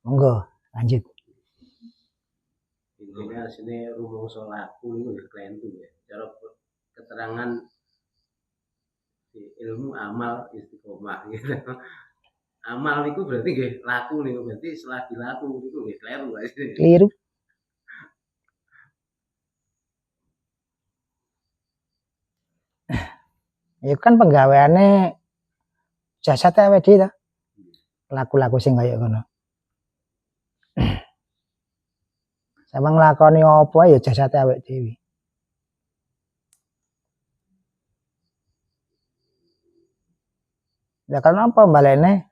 Monggo lanjut. Intinya sini rumangsa laku niku ya klentu ya. Cara keterangan ilmu amal istiqomah gitu. Amal niku berarti nggih laku niku berarti setelah dilaku niku nggih kleru. Keliru. Ya kan penggaweane jasad awake dhewe ta. Laku-laku sing kaya ngono. Sama nglakoni apa ya jasad awake dhewe. Ya karena apa balene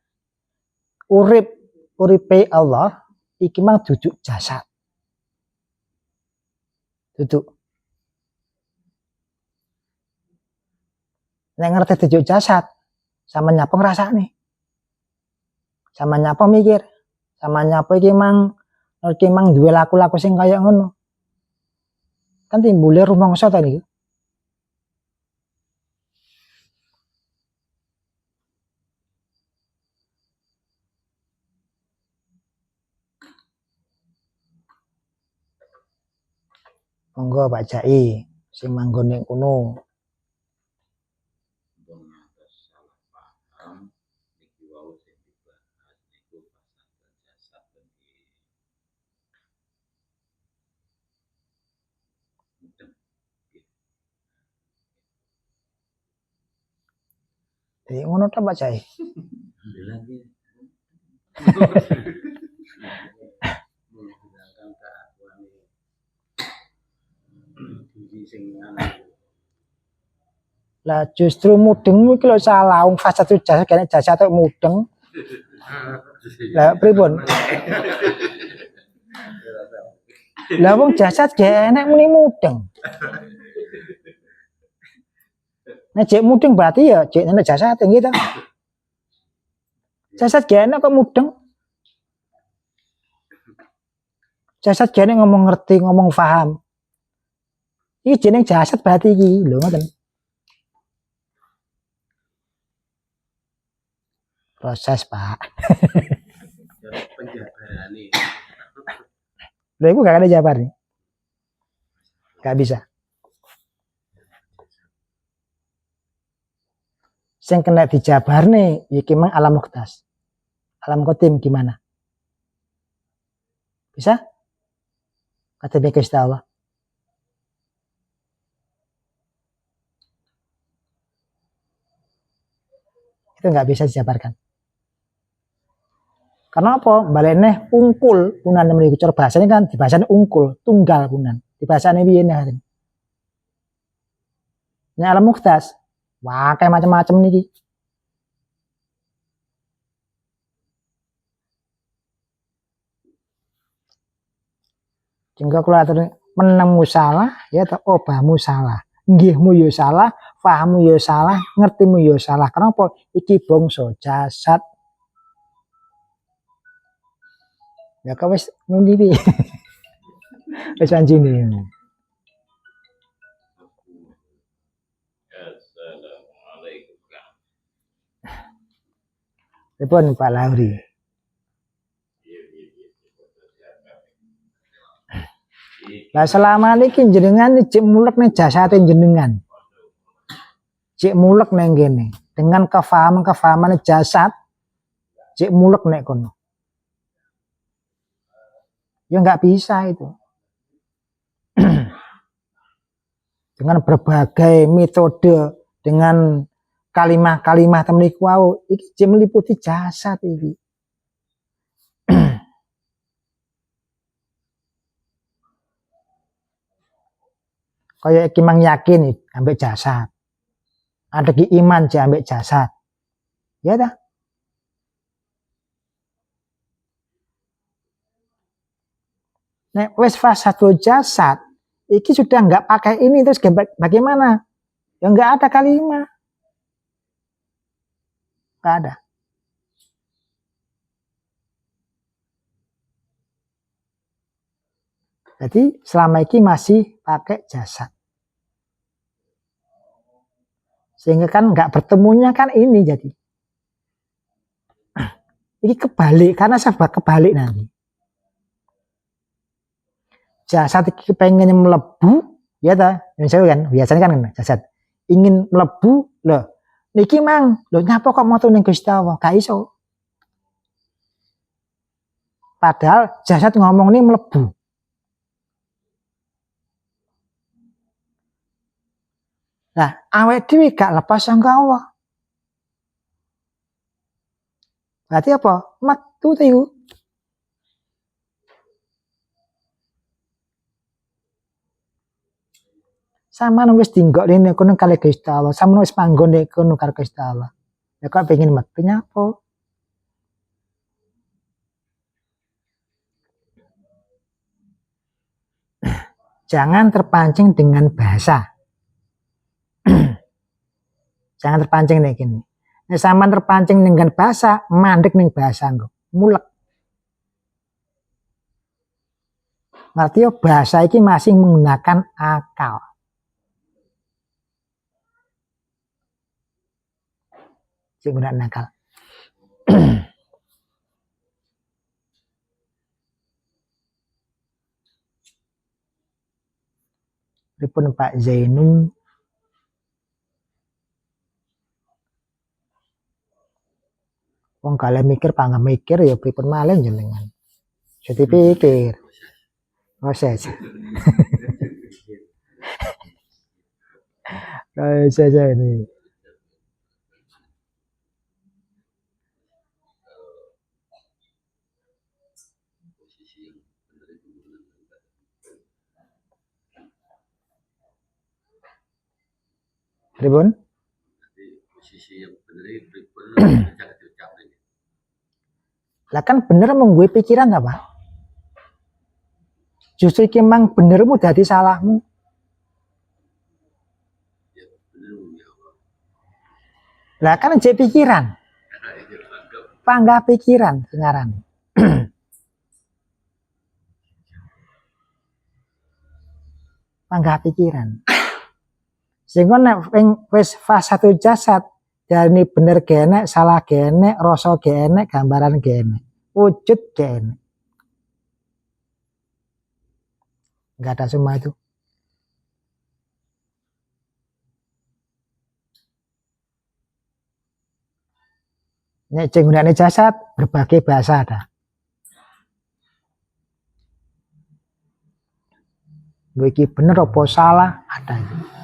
uripe Allah iki mang duduk jasad. Duduk. Nek ngerti duduk jasad, sama nyapa ngrasakne. Sama nyapa mikir. Sama nyapa iki mang duwe laku-laku sing kaya ngono. Kan timbule rumangsa ta niku. Monggo Pak Jai sing manggon ning kono. Jadi ngono ta Pak Jai. Lah justru mudeng iki lho salah wong fasad jasad kene jasad mudeng. Lah pripun? Lah wong jasad gak enek muni mudeng. Nek jek mudeng berarti ya jek enek jasad gitu. Jasad gak enek kok mudeng. Jasad gak enek ngomong ngerti, ngomong paham. Iki jeneng jasad berarti iki lho ngoten. Proses Pak. Penjabarane. Lha iku gak ada jawaban. Gak bisa. Sing kena dijabarne iki mang alam mukhtas. Alam qadim gimana? Bisa? Kata Gusti Allah. Itu nggak bisa dijabarkan. Karena apa? Balene ungkul punan mriku cara bahasane kan dibahasane ungkul, tunggal punan. Dibahasane piye nah. Nek alam mukhtas, wah kayak macam-macam niki. Jengko kula atur menemu salah ya ta obahmu salah. Nggihmu ya salah, pahammu ya salah, ngertimu ya salah. Kenapa? Iki bangsa jasad. Ya kok wis ngundi piye? Wis anjine. Pripun Pak Lauri? Lah selama niki jenengan cek mulek ning jasate jenengan. Cek mulek neng kene dengan kefahaman jasad. Cek mulek nek kono. Ya nggak bisa itu. Dengan berbagai metode, dengan kalimah-kalimah temeniku wau, iki cek meliputi jasad iki. Kaya iki mang yakin ambek jasad. Ada ki iman je ambek jasad. Ya dah. Nek wis fasadul jasad, iki sudah nggak pakai ini terus bagaimana? Ya nggak ada kalimah. Nggak ada. Jadi selama ini masih pakai jasad. Sehingga kan nggak bertemunya kan ini jadi. Ini kebalik karena sebab kebalik nanti. Jasad iki pengen melebu, ya ta? Yang saya kan biasanya kan jasad ingin melebu, loh. Niki mang, loh nyapa kok mau ning Gusti Allah? Gak iso. Padahal jasad ngomong ini melebu. Nah, awake dhewe gak lepas sangka Allah. Berarti apa? Metu ta iku. Sampeyan wis dinggok rene kono kali Gusti Allah, sampeyan wis manggon nek kono karo Gusti Allah. Ya kok pengen metu nyapa? Jangan terpancing dengan bahasa. Jangan terpancing nih gini. Nek sampean terpancing dengan bahasa, mandek ning bahasa engko. Mulek. Ngerti ya bahasa iki masih menggunakan akal. Sing menggunakan akal. Pripun Pak Zainul? Wong kalian mikir panggah mikir ya pripun malih jenengan. Jadi pikir. Proses. Proses ini. Pripun? Posisi yang bener pripun jangan diucap ini. Lah kan bener mung gue pikiran ta, Pak? Justru iki mang benermu dadi salahmu. Ya bener ya Allah. Lah kan jek pikiran. Panggah pikiran sengaran. Panggah pikiran. Sehingga nek wis fase satu jasad dari bener genek, salah genek, rasa genek, gambaran genek, wujud genek. Enggak ada semua itu. Nek gunane jasad berbagai bahasa ada. Iki bener apa salah ada itu.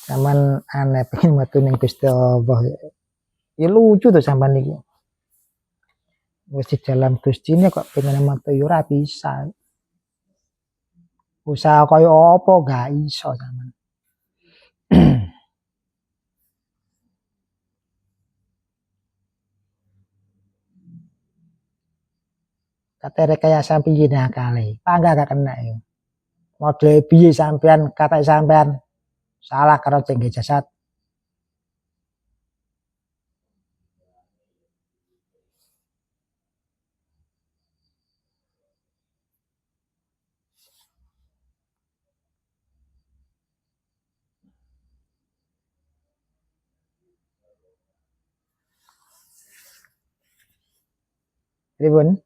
Sampeyan aneh pengen metu ning Gusti Allah. Ya lucu tuh sampean iki. Wis di dalam Gusti ini kok pengen metu ya ora bisa. Usaha kaya apa gak iso sampean. Kata rekayasa piye nakale. Pangga gak kena ya. Model piye sampean kata sampean salah karo jengge jasad. Pripun?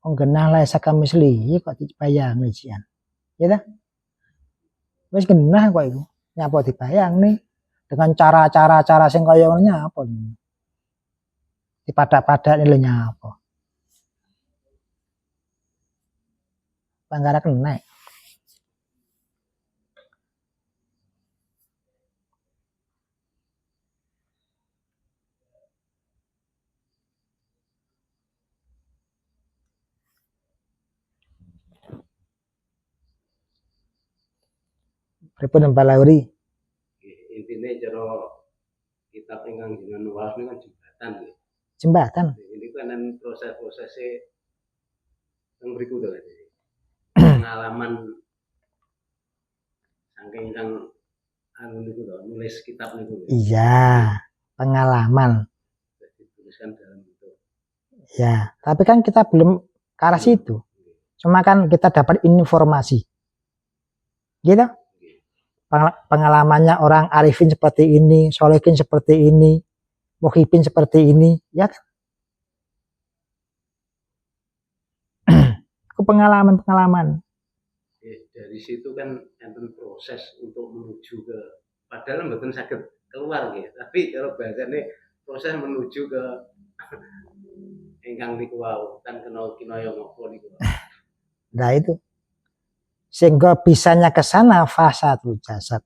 Wong genah lae sakamisli kok dibayang jian. Ya ta? Wis genah kok iku. Nyapa dibayang nih dengan cara sing kaya ngono nyapa. Dipadak-padak lho nyapa. Panggara kena. Pripun Pak Lauri? Intinya cara kitab ingkang jenengan nulis ini kan jembatan ya. Jembatan. Ini kan proses-prosesnya yang berikut tadi. Pengalaman saking ingkang anu niku lho, nulis kitab niku. Iya, pengalaman. Dituliskan dalam bentuk. Ya, tapi kan kita belum ke arah situ. Cuma kan kita dapat informasi. Gitu. Pengalamannya orang arifin seperti ini, solehin seperti ini, muhibin seperti ini, ya kan? Itu pengalaman-pengalaman. Dari situ kan enten proses untuk menuju ke, padahal mboten saged keluar nggih, tapi kalau bahasane proses menuju ke ingkang niku wau, kan kena kinaya ngapa niku. Nah itu. Sehingga bisanya ke sana fasadul jasad.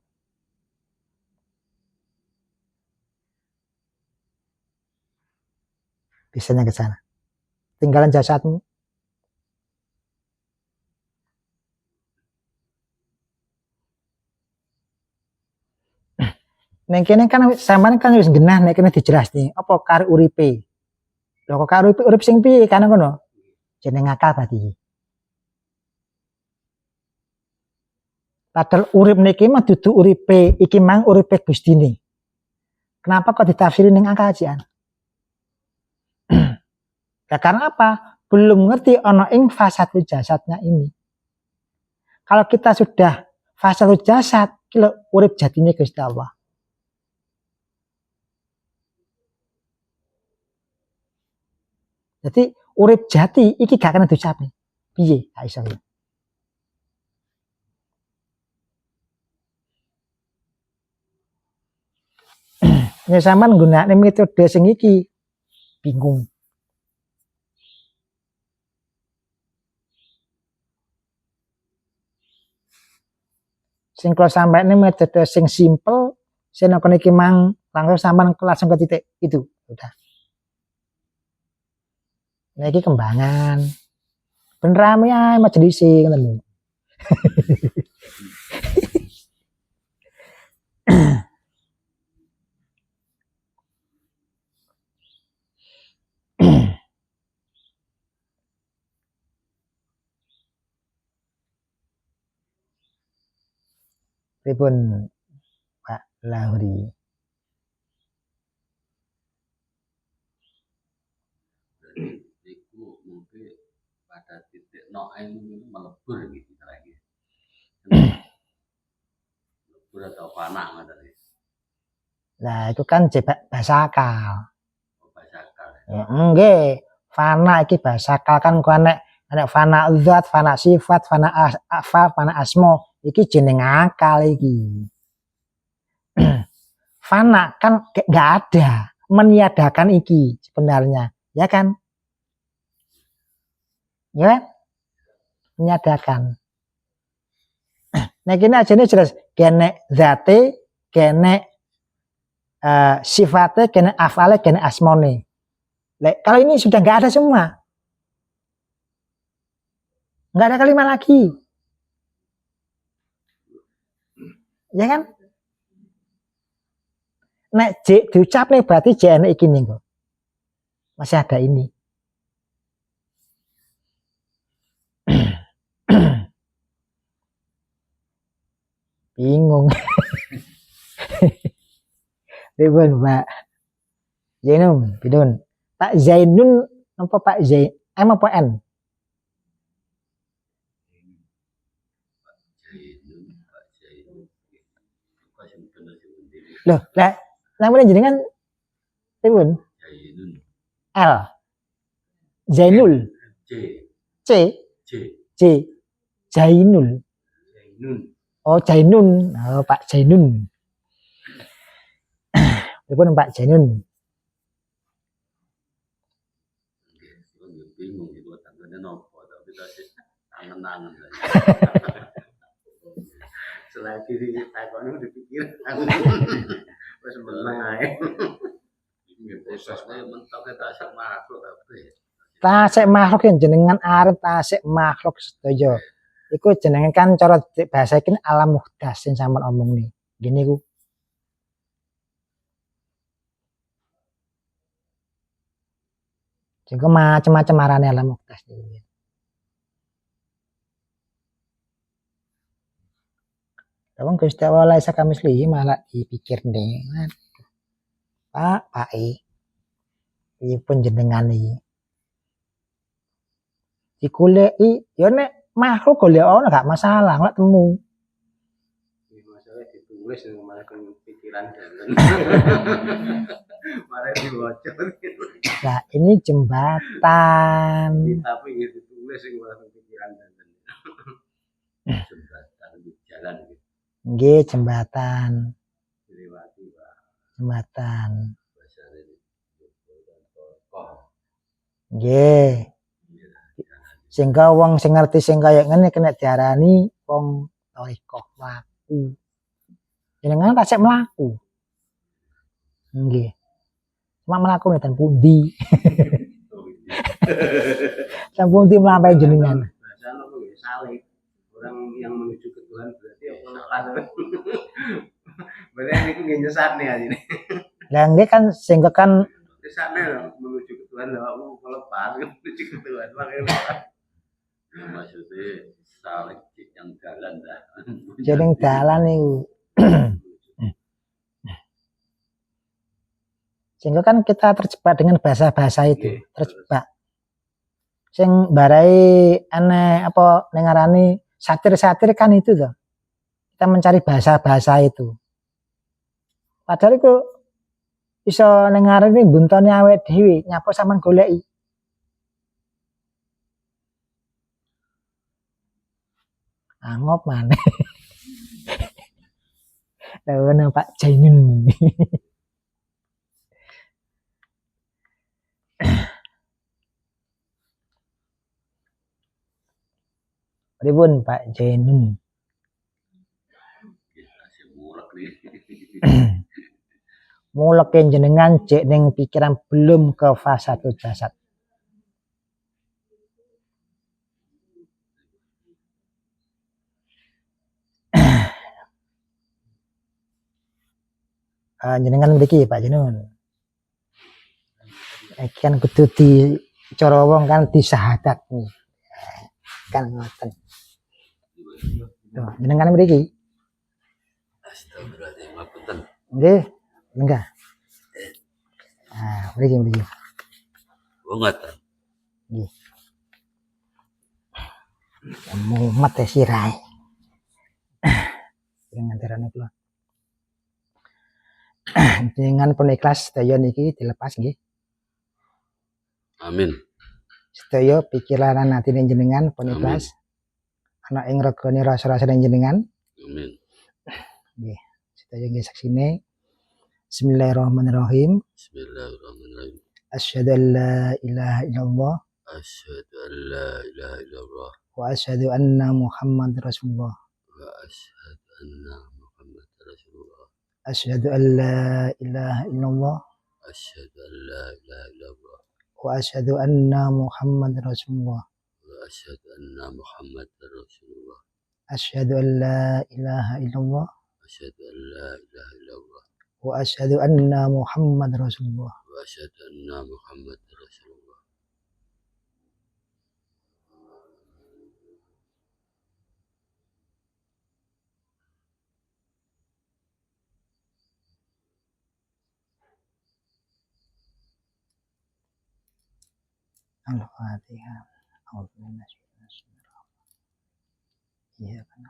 Bisanya ke sana. Tinggalan jasadmu. Nek kene kan sampean kan wis genah nek kene dijelas nih, apa karo uripe. Lho kok karo urip sing piye kan ngono? Jeneng akal berarti. Padahal urip niki mah dudu uripe, iki mang uripe Gustine. Kenapa kok ditafsiri ning akal jian? Ya karena apa? Belum ngerti ono ing fasadul jasadnya ini. Kalau kita sudah fasadul jasad, kilo urip jatine Gusti Allah. Jadi urip jati iki gak kena diucapi. Piye? Gak iso. Nek sampean nggunakne metode sing iki bingung. Sing kalau sampai ini metode sing simple, sing nek iki mang langsung sampean langsung ke titik itu, udah. Nah iki kembangan. Ben rame ae majelis ngoten lho. Pripun Pak Lahuri? Iku mungkin pada titik no'en melebur gitu lagi. Melebur atau fana ngoten. Nah, itu kan bahasa akal. Bahasa akal. Ya, nggih, fana iki bahasa akal kan kok nek fana zat, fana sifat, fana afal, fana asmo, iki jeneng akal iki. Fana kan gak ada, meniadakan iki sebenarnya, ya kan? Ya, meniadakan. Nah, kini aja ini jelas kene zate, kene sifatnya, kene afale, kene asmone. Kalau ini sudah nggak ada semua, nggak ada kalimat lagi, ya kan? Nek J diucap nih berarti JN iki nih kok. Masih ada ini. Bingung. Ribun Pak Zainun, bidun. Pak Zainun apa Pak Zain? M apa N? Loh, lah namanya jenengan ribun. L. Zainul. C. C. Zainul. Oh Zainun, oh, Pak Zainun. Ribun Pak Zainun. Bingung gitu tanggane nopo tapi kasih angen-angen. Selagi ditakoni udah dipikir wis meneng ae. Prosesnya mentok tasik makhluk kabeh. Tasik makhluk yang jenengan arep tasik makhluk sedaya. Iku jenengan kan cara bahasa iki alam muhdas sing sampean omong nih. Gini ku. Juga macam-macam arane alam muhdas Wong Gusti Allah laisa kamislihi malah dipikir dengan Pak iki pun jenengan iki digoleki ya nek makhluk golek ono gak masalah lek temu. Ini masalah ditulis malah pikiran jalan. Malah diwaca. Nah, ini jembatan. Tapi ditulis malah pikiran jalan. Jembatan di jalan gitu. Nggih, jembatan. Dilewati, Pak. Jembatan. Bahasane Nggih. Sehingga wong sing ngerti sing kaya ngene kena diarani wong thariqah mlaku. Jenengan tak sik mlaku. Nggih. Cuma mlaku neten pundi. Sampai pundi mlampahi jenengan. Bahasa apa ya? Salib. Orang yang menuju ke Tuhan berarti apa lepas. Berarti itu nggih nyesat nih ini. Lah nggih kan sehingga kan Nyesatnya menuju ke Tuhan lho lepas menuju ke Tuhan makanya lepas. Maksudnya salib yang jalan dah. jeneng dalan niku. Sehingga kan kita terjebak dengan bahasa-bahasa itu, terjebak. Sing barai aneh apa nengarani satir-satir kan itu tuh. Kita mencari bahasa-bahasa itu. Padahal itu iso nengarani buntone awake dhewe, nyapa sampean goleki. Angop maneh. Lha Pak Jainun. Pripun Pak Jainun? Mulek jenengan cek ning pikiran belum ke fasatul jasad. Jenengan mriki Pak Jainun. Kan kudu di cara wong kan disahadat nih. Kan ngoten. Tuh, jenengan mriki. Astagfirullahaladzim, ngapunten. Nggih, enggak. Mriki. Ngoten. Nggih. Mumet ya sirahe. Dengan terane kula. Dengan pun ikhlas sedaya niki dilepas nggih. Amin. Sedaya pikiran atine jenengan pun ikhlas. Ana ing regane rasa-rasane jenengan. Amin. Nggih. Sedaya nggih saksine. Bismillahirrahmanirrahim. Bismillahirrahmanirrahim. Asyhadu an la ilaha illallah. Asyhadu an la ilaha illallah. Wa asyhadu anna Muhammadar Rasulullah. Wa asyhadu anna Muhammadar Rasulullah. Asyhadu an la ilaha illallah. Asyhadu an la ilaha illallah. Wa asyhadu anna Muhammadar Rasulullah. Wa asyhadu anna Muhammadar Rasulullah. Asyhadu an la ilaha illallah. Asyhadu an la ilaha illallah. Wa asyhadu anna Muhammadar Rasulullah. Wa asyhadu anna Muhammadar Rasulullah. Al-Fatihah. Iya kan.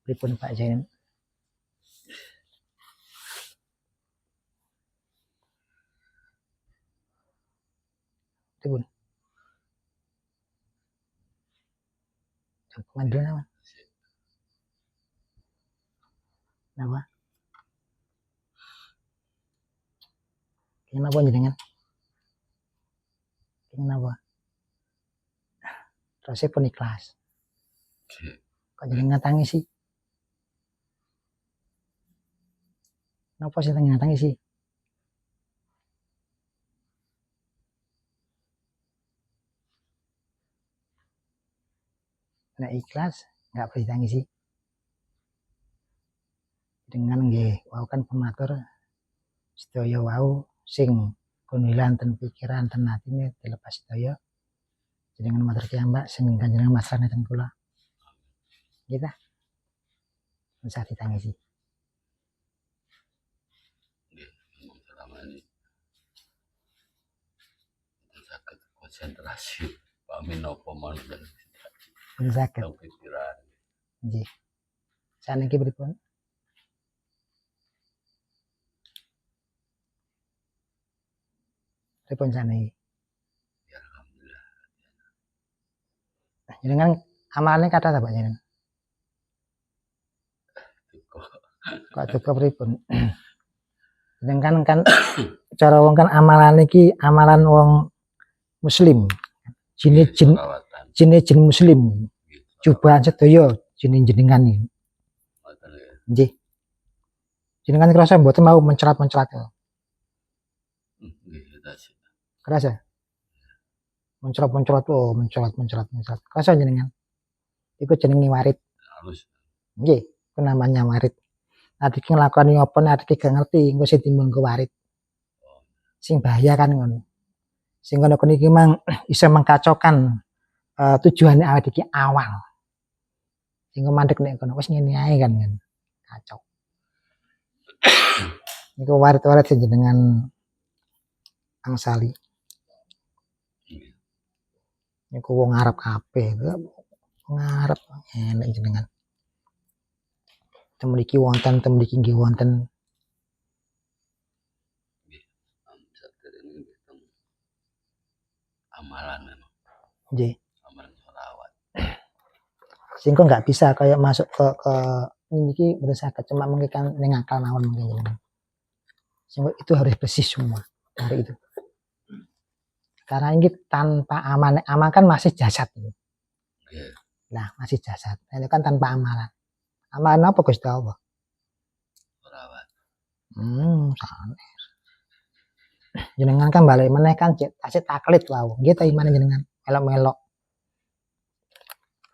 Pripun Pak Jain? Pripun? Mandul apa? Napa? Kenapa jenengan? Kenapa? Terus pun ikhlas. Kok jenengan tangis sih? Napa sih tangis sih? Nah ikhlas nggak boleh tangis sih. dengan nggih wau kan pematur sedaya wau sing kunilan ten pikiran ten atine dilepas sedaya jenengan matur piyambak sing panjenengan masrahne ten kula kita usah ditangisi selama ini sakit konsentrasi pami nopo manut saged pikiran nggih saniki pripun pripun saniki ya alhamdulillah jenengan amalane kathah ta Pak jenengan kok cukup pripun jenengan kan cara wong kan amalan iki amalan wong muslim jine perawatan jin muslim cobaan sedaya jenengan iki nggih jenengan kerasa mboten mau mencelat-mencelat kerasa mencelat-mencelat oh mencelat kerasa jenengan iku jenenge warit harus nggih itu namanya warit nanti ki nglakoni apa nanti ki gak ngerti engko sing timbul ke warit sing bahaya kan ngono sing ngono iki mang iso mengkacaukan tujuannya awake iki awal sing mandek nek kono wis ngene ae kan kacau niku warit-warit sing jenengan angsali niku wong Arab kabeh wong Arab enek jenengan temriki wonten temriki nggih wonten amalan memang nggih amalan sholawat sing kok nggak bisa kayak masuk ke ini berdasarkan cuma mungkin kan ning akal mawon mungkin jenengan sing itu harus bersih semua dari itu karena ini tanpa aman kan masih jasad ini nah masih jasad itu kan tanpa amalan amalan apa Gusti Allah sholawat sanes jenengan kan balik meneh kan tasik taklid wau nggih ta iman jenengan melok-melok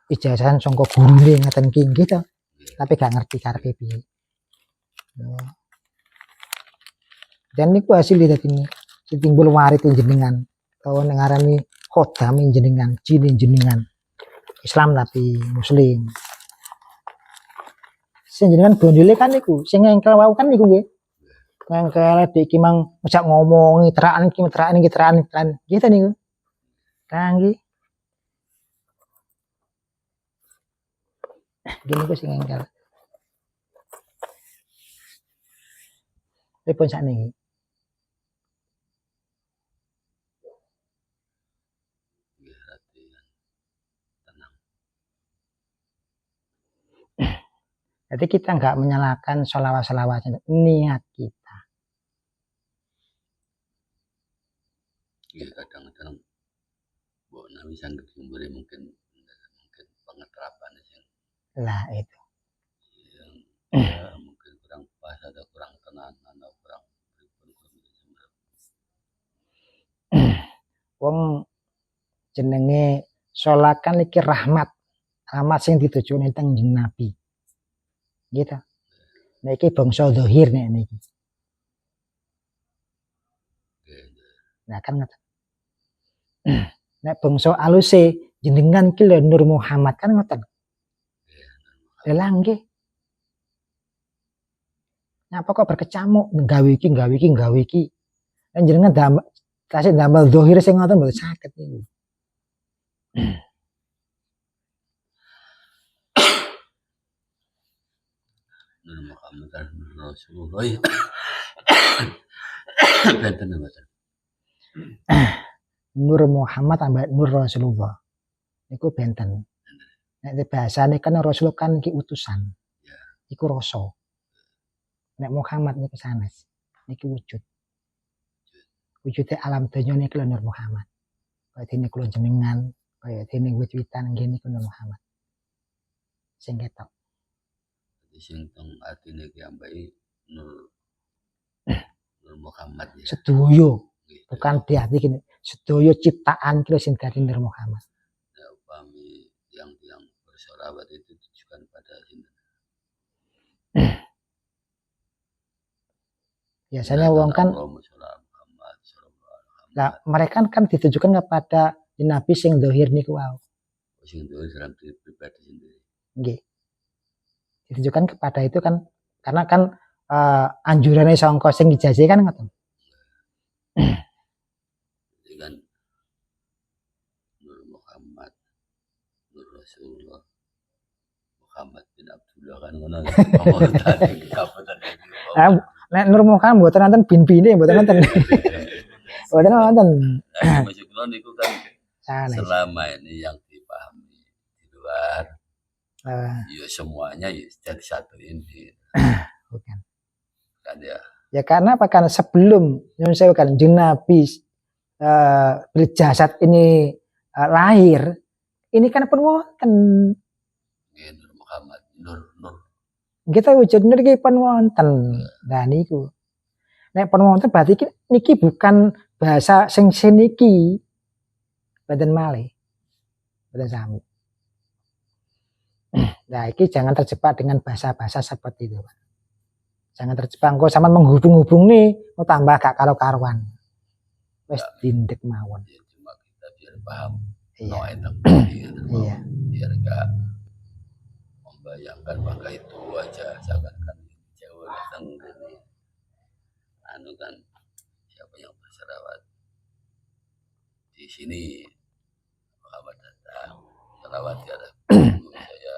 ijazahan sangka gurune ngaten ki nggih ta tapi gak ngerti karepe piye dan niku hasil dadi sing timbul warit jenengan kau ngarani khodam jenengan jin jenengan Islam tapi muslim sing jenengan gondole kan niku sing engkel wau kan niku nggih engkel iki mang ngejak ngomongi teraan nggih ta niku nggih gini ku sing engkel pripun sakniki jadi kita nggak menyalahkan sholawat niat kita ya kadang-kadang bu nabi sanggup sumber mungkin pengeterapannya lah itu ya, mungkin kurang pas atau kurang tenang atau kurang wong jenenge sholat kan iki rahmat sing ditujune teng Nabi gitu niki bangsa zahir nek niki nah kan ngoten nek bangsa aluse jenengan ki lho Nur Muhammad kan ngoten lha nggih nyapa kok berkecamuk nggawe iki lan jenengan tasik damel zahir sing ngoten mboten saged niku Nur Muhammad Rasulullah benten mboten Nur Muhammad ambek Nur Rasulullah niku benten nek bahasane kan Rasul kan iki utusan iku rasa nek Muhammad niku sanes niki wujude alam donya niku Nur Muhammad kaya dene kula jenengan kaya dene wit-witan nggih niku Nur Muhammad sing ketok sing teng atine ki ambek Nur Muhammad ya sedoyo bukan di hati gini sedoyo ciptaan kira sing dari Nur Muhammad ya upami yang bersholawat itu ditujukan pada Biasanya wong kan lah mereka kan ditujukan kepada nabi sing dohir niku wau. sing duwe dalam diri pribadi sendiri. Nggih. Ditujukan kepada itu kan karena kan anjurannya sangka sing dijajah kan ngoten. Jadi kan Nur Muhammad, Nur Rasulullah, Muhammad bin Abdullah kan ngono. Ngomong tadi apa tadi? Nek Nur Muhammad mboten nonton bin-bine mboten nonton. Mboten nonton. Masih kulon itu kan selama ini yang dipahami di luar ya semuanya ya jadi satu ini. Bukan. Kan ya. Ya karena apa? Karena sebelum nyuwun sewu kan Nabi berjasad ini lahir, ini kan pun wonten. Nur Muhammad, Nur. Kita wujud nur iki pun wonten. Nah niku. Nek pun wonten berarti niki bukan bahasa sing seniki. Badan malih. Badan sami. Nah, iki jangan terjebak dengan bahasa-bahasa seperti itu. Jangan terjebak kok sama menghubung-hubung nih, mau tambah gak karo-karuan. Wes dindek mawon. Ya, cuma kita biar paham. Iya. Iya. Biar enggak membayangkan maka itu aja seakan-akan jauh datang ini. Anu kan siapa yang berselawat di sini Muhammad datang selawat ya saya.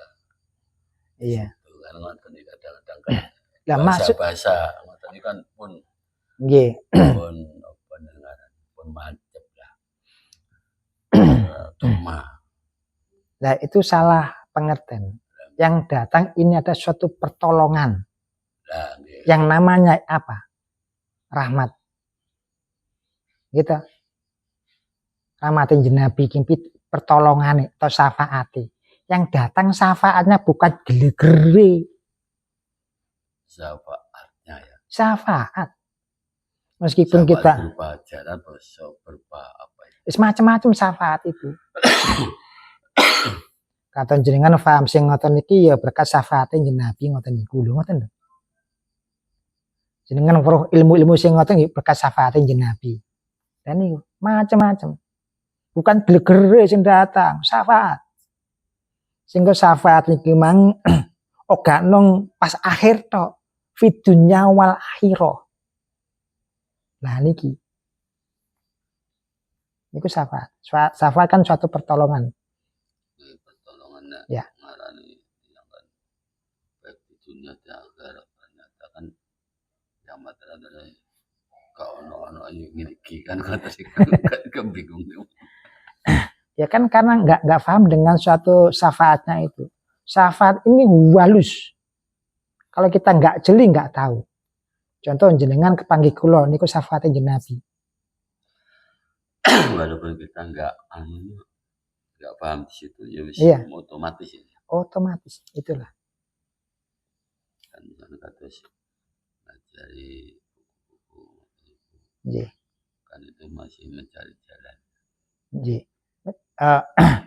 Iya. Itu kan nonton kadang-kadang kan bahasa nonton kan pun nggih. Pun pendengaran pun mantep lah. Nah, itu salah pengertian. Yang datang ini ada suatu pertolongan. Yang namanya apa? Rahmat. Gitu. Rahmatin jenabi kimpit pertolongan atau syafaati. Yang datang syafaatnya bukan gele-gere. Syafaatnya ya. Syafaat. Meskipun syafaat kita berupa ajaran atau berupa apa ya? Macam-macam syafaat itu. Kata jenengan paham sing ngoten iki ya berkat syafaate jenabi ngoten niku lho ngoten lho. Jenengan weruh ilmu-ilmu sing ngoten nggih berkat syafaate jenabi. Dan niku macam-macam. Bukan glegere sing datang, syafaat. Sehingga syafaat niki mang oga nong pas akhir tok. Fid dunya wal akhirah. Nah niki. Niku syafaat. Syafaat kan suatu pertolongan. Pertolongan ya. Ngarani yang kan baik di dunia di akhirat ternyata kan yang materi dari kau ono ayo miliki kan kata sih kan bingung. Ya kan karena nggak paham dengan suatu syafaatnya itu. Syafaat ini halus. Kalau kita nggak jeli nggak tahu. Contoh jenengan kepanggih kula niku syafaate jenabi. Walaupun kita nggak paham di situ ya iya. Otomatis ya. Otomatis itulah. Kan kata sih dari buku-buku. Kan itu masih mencari jalan.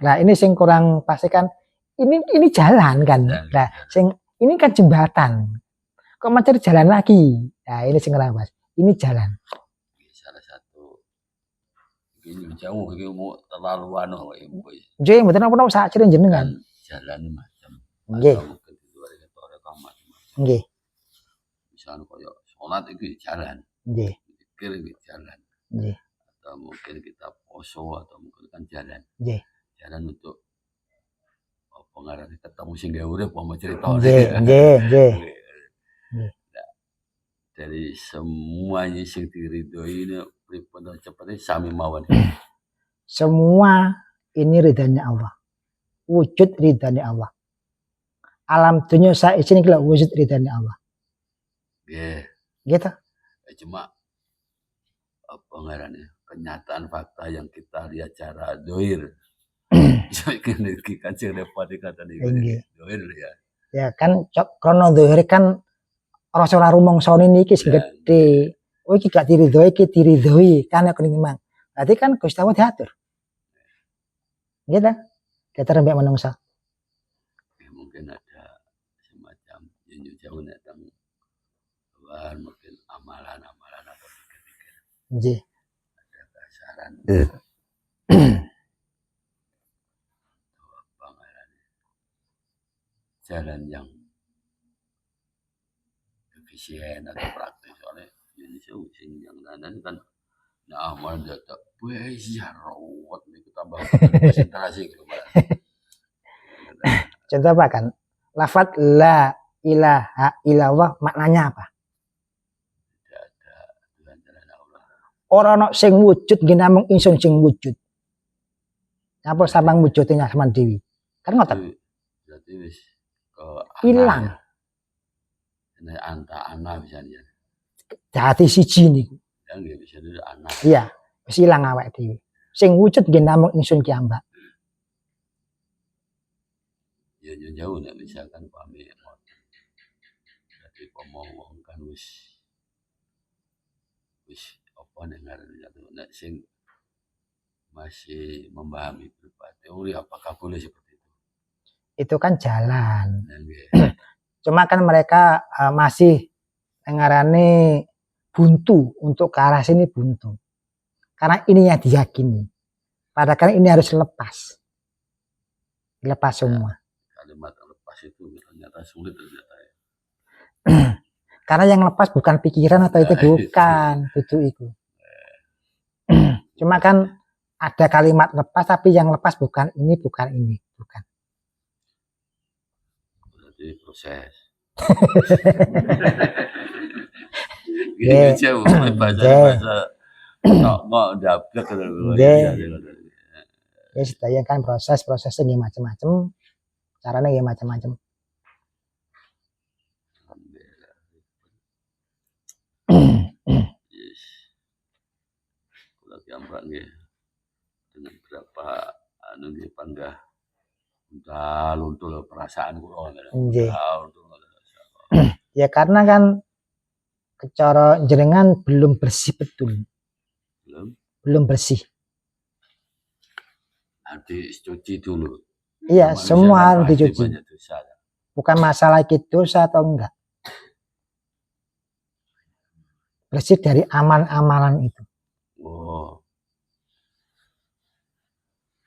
Nah ini sing kurang pasti kan ini jalan kan. Nah sing ini kan jembatan. Kok mencari jalan lagi? Nah ini sing kurang pas. Ini jalan. Salah satu ini jauh iki mau terlalu anu nggih mboten napa sak ciri jenengan. Jalan macam. Nggih. Nggih. Misalnya koyo salat iki jalan. Nggih. Zikir iki jalan. Nggih. Atau mungkin kita poso atau mungkin kan jalan. Nggih. Jalan untuk pengarang ketemu sing gawe urip apa cerita. Nggih. Dari semuanya sing diridhoi ini pripun cepete sami mawon. Semua ini ridhanya Allah. Wujud ridhanya Allah. Alam dunia saya ini kira wujud ridhanya Allah. Nggih. Gitu. Cuma apa ngarannya? Kenyataan fakta yang kita lihat cara dohir. Kene iki kan sing repot kata dohir ya. Ya kan krono dohir kan ora rumongsane niki sing gedhe. Oh iki gak diridhoi, iki diridhoi kan aku memang. Berarti kan Gusti Allah diatur. Gitu. Diatur mbek manungsa. Mungkin ada semacam jauh datang luar mungkin amalan-amalan atau pikir-pikir Nggih. ada kasaran apa ngarannya, jalan yang efisien atau praktis. Soalnya Indonesia sing yang lain kan nah amal data ya rawat nih tambah konsentrasi gitu Pak. Contoh apa kan? Lafat la ilaha illallah maknanya apa? Tidak ada Tuhan selain Allah. Ora ono sing wujud nggih namung ingsun sing wujud. Apa sampean wujudnya sama dewi? Kan ngoten. Berarti wis ke Hilang. ini ana misalnya Dadi siji niku. ya nggak bisa dulu anak Iya, wis ilang awake dhewe. Sing wujud nggih namung ingsun ki ambak. ya jauh nih misalkan pamit jadi pemowong kan wis apa nih ngarannya tuh nek sing masih memahami berupa teori apakah boleh seperti itu? Itu kan jalan. Nah, Cuma kan mereka masih ngarane buntu untuk ke arah sini buntu. Karena ini yang diyakini. Padahal ini harus lepas. Lepas semua. Kalimat lepas itu ternyata sulit ternyata ya. Karena yang lepas bukan pikiran atau itu bukan, itu itu. Cuma kan ada kalimat lepas tapi yang lepas bukan ini, bukan. Berarti proses. Yeah. Gini jauh bahasa mau dapat kalau Ya sedaya kan prosesnya nggih macam-macam. Caranya nggih macam-macam. Kalau gambar nggih dengan berapa anu nggih panggah luntul perasaan kula Nggih. Ya karena kan cara jenengan belum bersih betul. Belum bersih. Dicuci dulu. Iya, semua harus dicuci. Bukan masalah itu dosa atau enggak. Bersih dari amalan-amalan itu. Oh.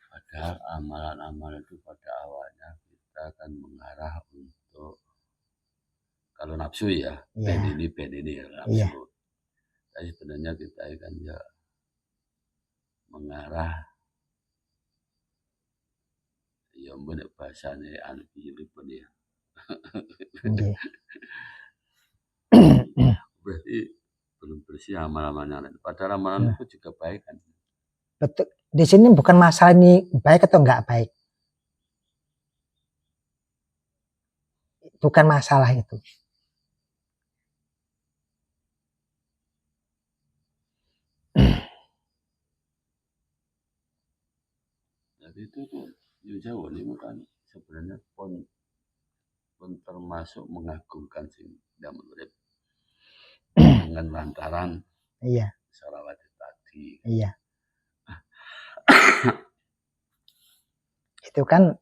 Padahal amalan-amalan itu pada awalnya kita akan mengarah untuk kalau nafsu ya, ben ini ya nafsu. Iya. Tapi sebenarnya kita kan ya mengarah ya bener bahasanya pun ya. Okay. Berarti belum bersih amalan-amalan. Padahal amalan itu juga baik kan. Betul. Di sini bukan masalah ini baik atau enggak baik. Bukan masalah itu. Jadi itu tuh jauh ini kan sebenarnya pun termasuk mengagungkan sih dalam urip dengan lantaran sholawat tadi. Iya. Itu kan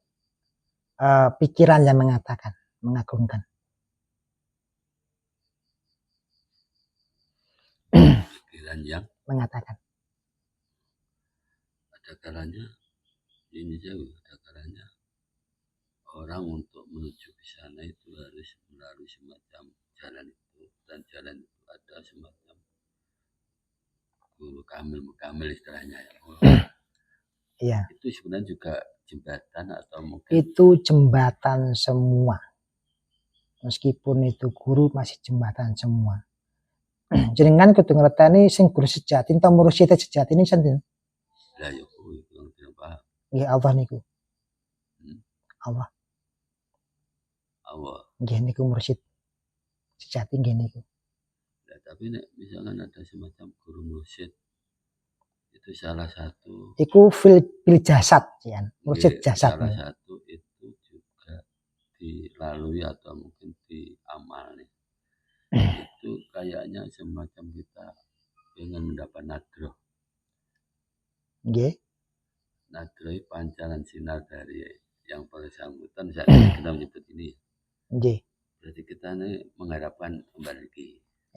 pikiran yang mengatakan mengagungkan. Pikiran yang mengatakan. Ada kalanya ini jauh, ada kalanya orang untuk menuju ke sana itu harus melalui semacam jalan itu, dan jalan itu ada semacam guru kamil istilahnya ya. Iya. Itu sebenarnya juga jembatan atau mungkin itu jembatan semua. Meskipun itu guru masih jembatan semua. Jenengan kudu ngerteni sing guru sejati ento mursyid sejati ini sinten? Lah ya kuwi kurang paham. Nggih Allah niku. Allah. Nggih niku mursyid sejati nggih niku. Ya, tapi nek misalkan ada semacam guru mursyid itu salah satu iku fil jasad cian mursyid jasad salah satu itu juga dilalui atau mungkin diamali itu kayaknya semacam kita ingin mendapat nadroh nggih nadroh pancaran sinar dari yang bersangkutan saat ini kita menyebut ini nggih berarti kita ini mengharapkan kembali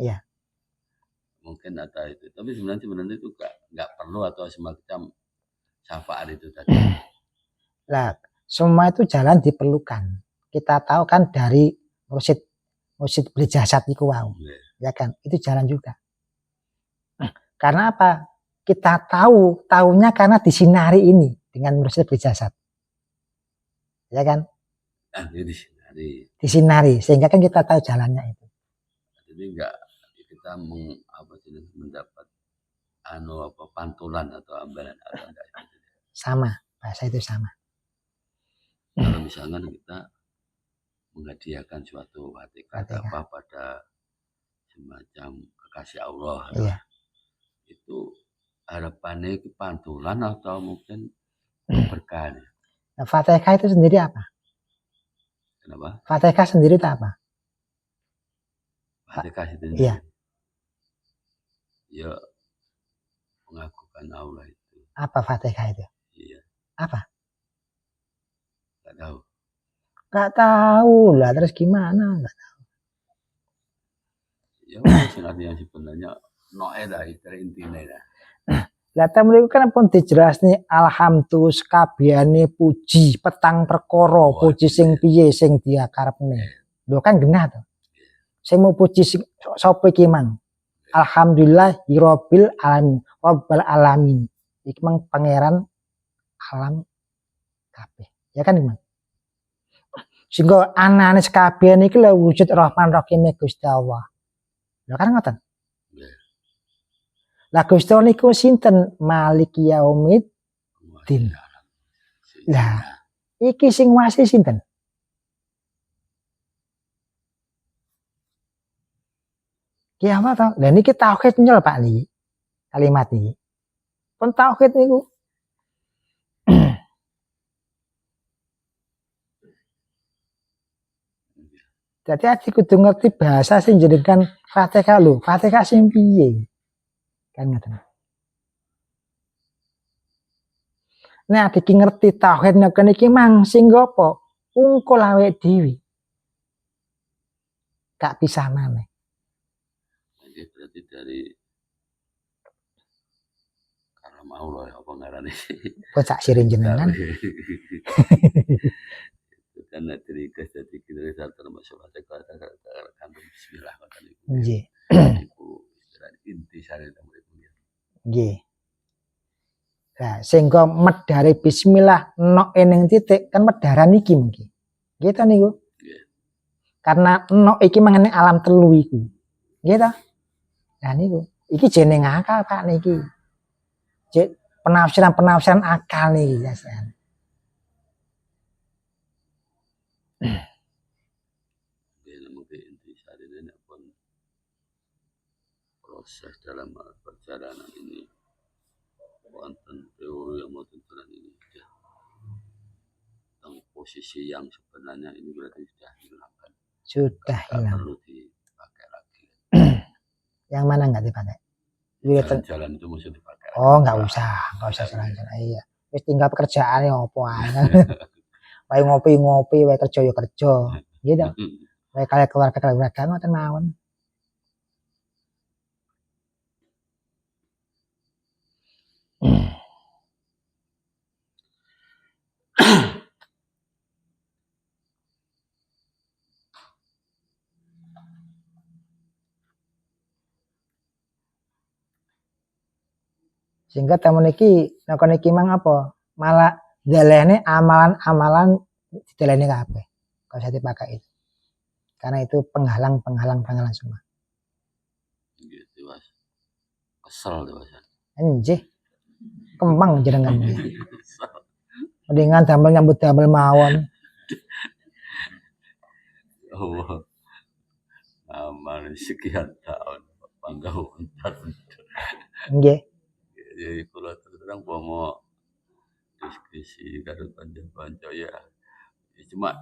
iya mungkin ada itu. Tapi sebenarnya itu nggak perlu atau semacam syafaat itu tadi. Lah, semua itu jalan diperlukan. Kita tahu kan dari mursyid beli jasad itu wow. Ya kan, itu jalan juga. Karena apa? Kita tahunya karena disinari ini dengan mursyid beli jasad. Ya kan? Disinari sehingga kan kita tahu jalannya itu. Jadi enggak kita mendapat pantulan atau ambalan atau enggak. Sama, bahasa itu sama. Kalau misalnya kita menghadiahkan suatu hakikat pada semacam kekasih Allah, iya. Itu harapannya itu pantulan atau mungkin berkah. Nah, Fatihah itu sendiri apa? Kenapa? Fatihah sendiri itu apa? Fatihah itu sendiri. Iya. Ya, mengakukan Allah itu. Apa Fatihah itu? Iya. Apa? Gak tahu. Gak tahu lah, terus gimana? Gak tahu. Ya, yang sebenarnya dari intinya lah. Lah mereka kan pun dijelasne alhamdulillah kabehane puji petang perkara puji sing piye sing diakarepne. Lho kan genah to. Sing mau puji sapa iki mang? Alhamdulillah rabbil alamin. Rabbal alamin. Iki mang pangeran alam kabeh. Ya kan Mang? Sehingga anane sekabeh niki lho wujud Rahman Rahim Gusti Allah. Lho kan ngoten. Lah Gusti Allah niku sinten? Maliki Yaumiddin. Lah iki sing wasi sinten? Ki apa to? Lah niki tauhid nyel Pak niki. Kalimat niki. Pun tauhid niku. Jadi aji kudu ngerti bahasa sing jenengan Fatihah lho. Fatihah sing piye? Kan ngoten. Nah, iki ngerti tauhid nek niki mang sing apa? Ungkul awake dhewe. Gak bisa maneh. Jadi berarti dari karena Allah ya apa ngarane. Bocah siring jenengan. Karena dari jadi kita datang masalah kata bismillah kata itu. Nggih. Iku inti sare itu. Nggih. Nah, sehingga medare bismillah nok ning titik kan medaran iki mungkin. Gitu niku. Karena nok iki mengenai alam telu iku. Gitu. Nah niku, iki jeneng akal Pak niki. Penafsiran akal niki ya. Proses dalam perjalanan ini wonten teori yang wonten ini ya. Tentang posisi yang sebenarnya ini berarti sudah hilangkan. Sudah hilang. Perlu dipakai lagi. Yang mana enggak dipakai? Jalan itu mesti dipakai. Oh, enggak usah jalan-jalan. Iya. Wis tinggal pekerjaane opo ae. Wae ngopi-ngopi, wae kerja yo kerja. Gitu. Wae kaya keluarga ngoten mawon. Sehingga temen iki nek niki mang apa? Malah dalene amalan-amalan didelene kabeh. Kalau saya dipakai itu. Karena itu penghalang semua. Gitu, Mas. Kesel tuh, Mas. Anjih. Kembang jenengan. Mendingan damel nyambut damel mawon. Oh. Amal sekian tahun bangga untar. Nggih. Jadi kalau terang mau diskusi karo kanca-kanca ya. Cuma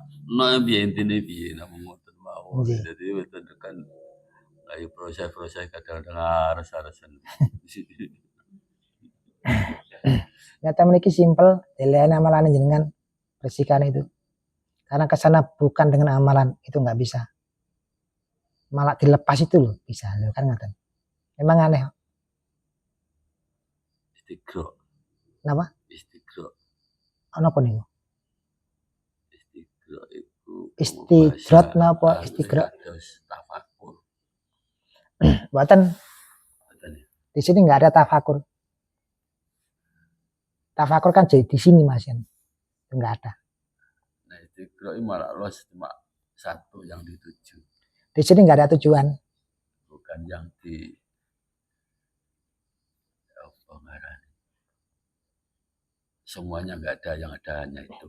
biar intine piye namung ngoten mawon. Jadi betul kan lagi proses-proses kadang-kadang ares-aresen. Nyata memiliki simpel, delene amalan jenengan bersihkan itu. Karena kesana bukan dengan amalan, itu nggak bisa. Malah dilepas itu loh, bisa loh kan ngaten. Emang aneh. Istiqro. Napa? Istiqro. Ono apa niku? Istiqro itu Istidrat napa istiqra? Terus tafakur. Buatan Katanya. di sini nggak ada tafakur. Tafakur kan jadi di sini Mas Yan. Nggak ada. Nah istiqro ini malah luas cuma satu yang dituju. Di sini nggak ada tujuan. Bukan yang di apa ngarani. Semuanya nggak ada, yang ada hanya itu.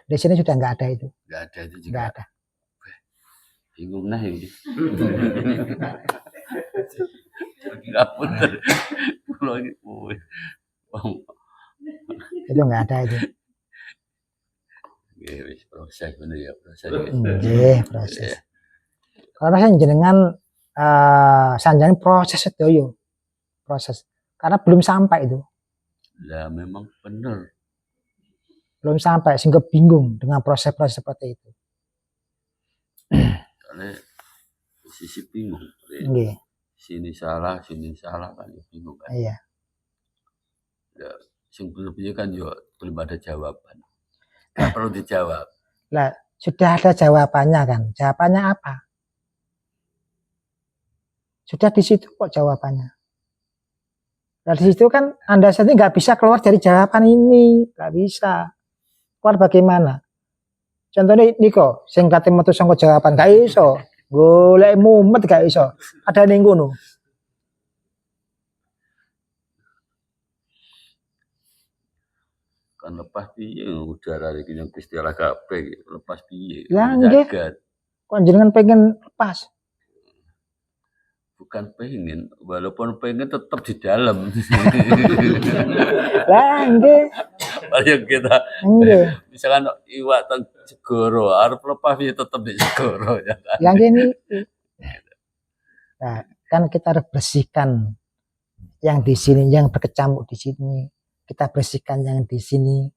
Di sini sudah nggak ada itu. Nggak ada itu juga. Nggak ada. Bingung nah ini. Nggak bener. Lagi, Itu nggak ada itu. Wis proses bener ya proses. Nggih, proses. Karena saya jenengan sanjane proses sedoyo. Proses. Karena belum sampai itu. Lah memang bener. Belum sampai sehingga bingung dengan proses-proses seperti itu. Soalnya sisi bingung. Nggih. Sini salah kan ya bingung kan. Iya. Ya, sing bener kan juga belum ada jawaban. Nggak perlu dijawab. Lah, sudah ada jawabannya kan. Jawabannya apa? Sudah di situ kok jawabannya. Nah, di situ kan Anda sendiri nggak bisa keluar dari jawaban ini, nggak bisa. Keluar bagaimana? Contohnya Niko, sing kate metu saka jawaban gak iso. Golek mumet gak iso. Ada ning ngono. Kan lepas piye udara iki yang istilah kabeh lepas piye. Lah nggih. Kok jenengan pengen lepas? Bukan pengen, walaupun pengen tetap di dalam. Lah nggih. Yang kita Nggih. misalkan iwak teng segoro, arep lepas ya tetap di segoro ya kan. Lah nggih niki. Nah, kan kita harus bersihkan yang di sini, yang berkecamuk di sini. Kita bersihkan yang di sini.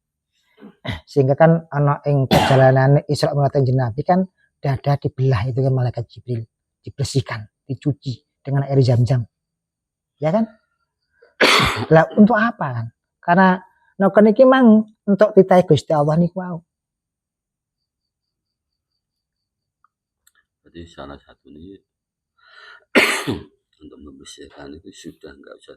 Sehingga kan ana ing perjalanan Isra Mi'raj Nabi kan dada dibelah itu kan malaikat Jibril, dibersihkan, dicuci dengan air Zam-Zam. Ya kan? Lah untuk apa kan? Karena noken iki mang untuk titahe Gusti Allah niku wau. Jadi salah satu ini untuk membersihkan itu sudah nggak usah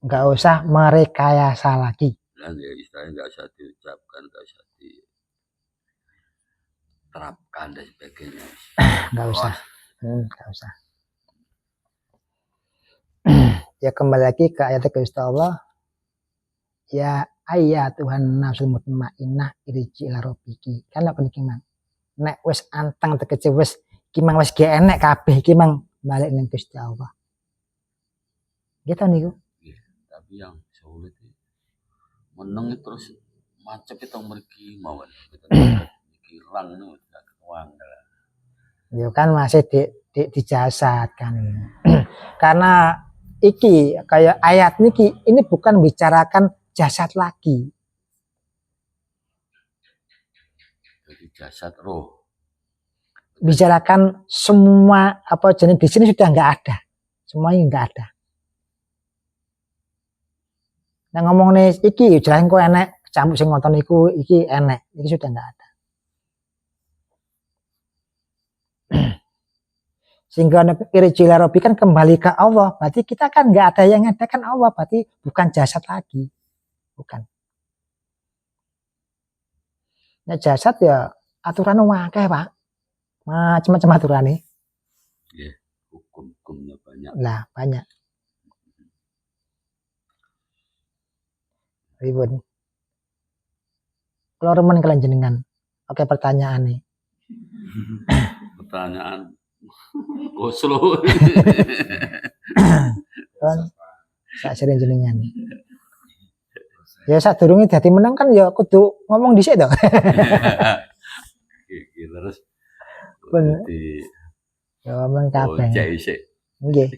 nggak usah merekayasa lagi. Nah, ya istilahnya nggak usah diucapkan, nggak usah diterapkan dan sebagainya. Nggak usah. Nggak usah. Ya kembali lagi ke ayat Gusti Allah. Ya ayat Tuhan nafsul mutmainnah irji ila rabbiki. Kan apa niki mang? Nek wis anteng tegese wis iki mang wis ge enek kabeh iki mang balik ning Gusti Allah. Gitu niku. Ya, tapi yang sulit itu meneng terus macet itu mriki mawon. Iki lang nu gak kewang. Ya kan masih di jasad kan. Karena iki kayak ayat niki ini bukan bicarakan jasad lagi. Jadi jasad roh. Bicarakan semua apa jenis di sini sudah nggak ada. Semuanya nggak ada. Nah ngomong nih iki jelasin kok enek campur sing ngoten iku iki enek. Iki sudah nggak ada. Sehingga irjila robi kan kembali ke Allah. Berarti kita kan nggak ada yang ada kan Allah. Berarti bukan jasad lagi. Bukan. Nah jasad ya aturan wakeh Pak. Macam-macam aturan nih. Ya, hukum-hukumnya banyak. Lah banyak. Ribut. Kalau remen kalian jenengan. Oke pertanyaan nih. Pertanyaan Oslo. Kan sak sering jenengan. Ya sadurunge dadi menang kan ya kudu ngomong dhisik to. Iki terus Bener. di Ya ngomong kabeh. cek isik. Nggih.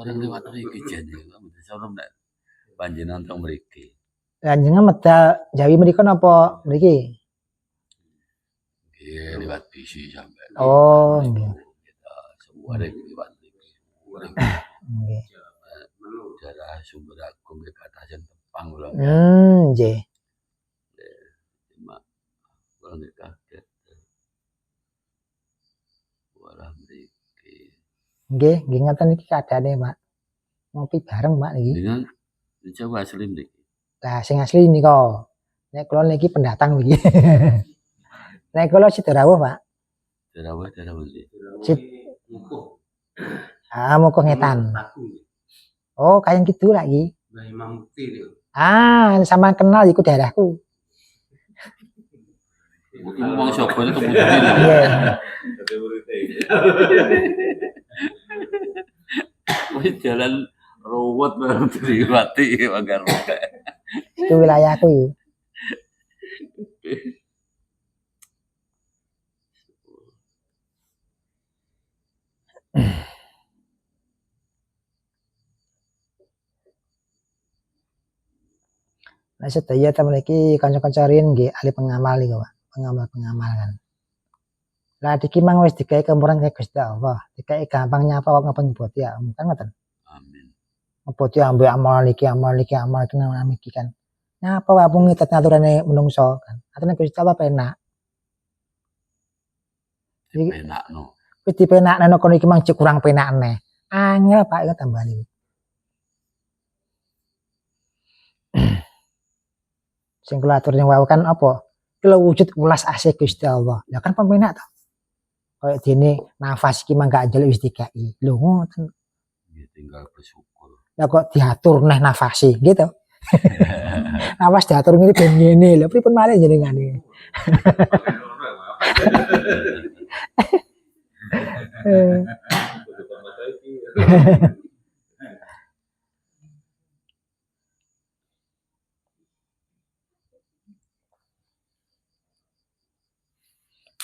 orang lewat mriki jan ya. Sono nek panjenengan teng mriki. Jenengan medal Jawi mriku napa mriki? Nggih, lewat bisi sampai. Oh, nggih. Kita semua lewat mriki. Urip Nggih. daerah Sumber Agung ke kata sing Tepang kula. Nggih. Cuma kula nek kaget. Walah mriki. Nggih ngoten iki keadaane, Pak. Ngopi bareng, Pak niki. Dengan Jawa asli mriki. Lah sing asli nika. Nek kula niki pendatang niki. Nek kula Sidorawuh, Pak. Daerah ndi? Mukuh. Ah, mau ngetan. Aku. Oh, kayang gitu lagi. Mbah Imam Mukti niku. Ah, sama kenal iku daerahku. Iku wong sapa itu temu Iya. Wis jalan ruwet bareng Triwati Manggar. Itu wilayahku itu. Nah, sedaya temen iki kanca-kanca riyen nggih ahli pengamal iku, Pak. Pengamal kan. Lah iki mang wis digawe kemurahan kaya Gusti Allah. Digawe gampang nyapa kok ngapa nyebut ya, kan ngoten. Amin. Nyebut ya ambek amal iki kan. Nyapa wae mung ngitet aturane menungso kan. Aturane Gusti Allah penak. Penakno. Wis dipenakne kono iki mang kurang penakne. Angel Pak iku tambani. Sing kula atur ning wau kan apa? Kula wujud welas asih Gusti Allah. Ya kan pemenak to. Kaya dene nafas iki mangga anjel wis dikai. Lho ngoten. Ya tinggal bersyukur. Ya kok diatur neh nafasi gitu. Nafas diatur ngene ben ngene. Lha pripun malih jenengan iki?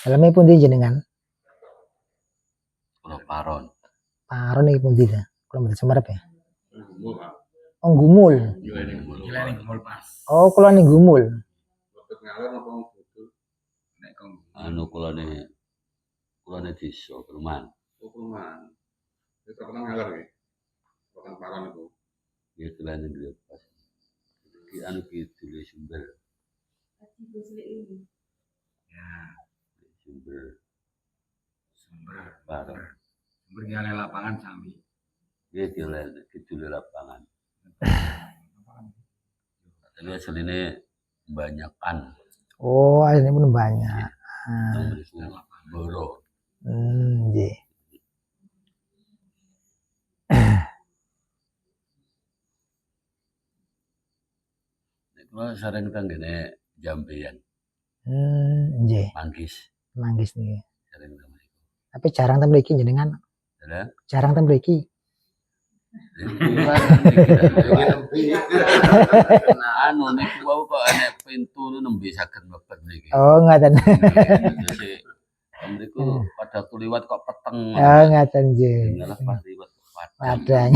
Daleme pundi jenengan? Kula paron. Paron iki pundi ta? Kula mboten semerep ya. Oh, Gumul. Gila ning Gumul pas. Oh, kula ning Gumul. Waktu ngalor apa betul? Nek kong. Anu kulane desa Perumahan. Oh, Perumahan. Itu terkenal ngalor nggih. Bukan paron itu. Ya kelane dhewe pas. Ki anu ki dulu Sumber. Ya, Sumber Sumber nyale lapangan sami. dia jalan kecil lapangan. Tapi aslinya kebanyakan. Oh, ini pun banyak. Boro. Nggih. Kalau sering tanggane Jambean. Nggih. Manggis niki. Sering tanggane. Tapi jarang teng mriki jenengan. Jarang teng mriki. Anu niku wau kok ana pintu nembe saged mlebet niki. Oh, ngoten. Mriku pada kuliwat kok peteng. Oh, ngoten nggih. Malah pas liwat Padang.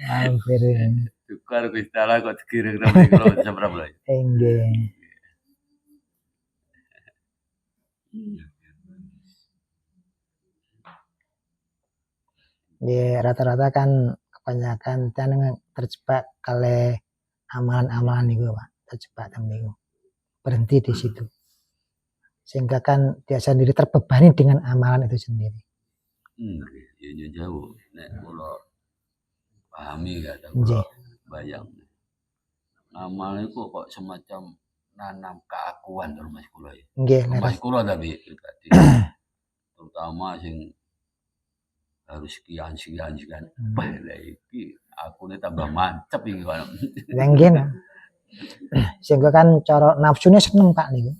Hampir. Tukar Gusti Allah kok dikirim nang mriku seberapa lho. Nggih. Ya rata-rata kan kebanyakan terjebak kali amalan-amalan itu, Pak. Terjebak niku. Berhenti di situ. Sehingga kan dia sendiri terbebani dengan amalan itu sendiri. Ya jauh. Nek kula pahami gak ada bayang. Amal itu kok semacam nanam keakuan dalam Mas kula ya. Nggih, Mas kula tapi pribadi. Terutama sing harus sekian. Bah iki akune tambah mantep iki kok. Nggih. Sehingga kan cara nafsune seneng Pak niku.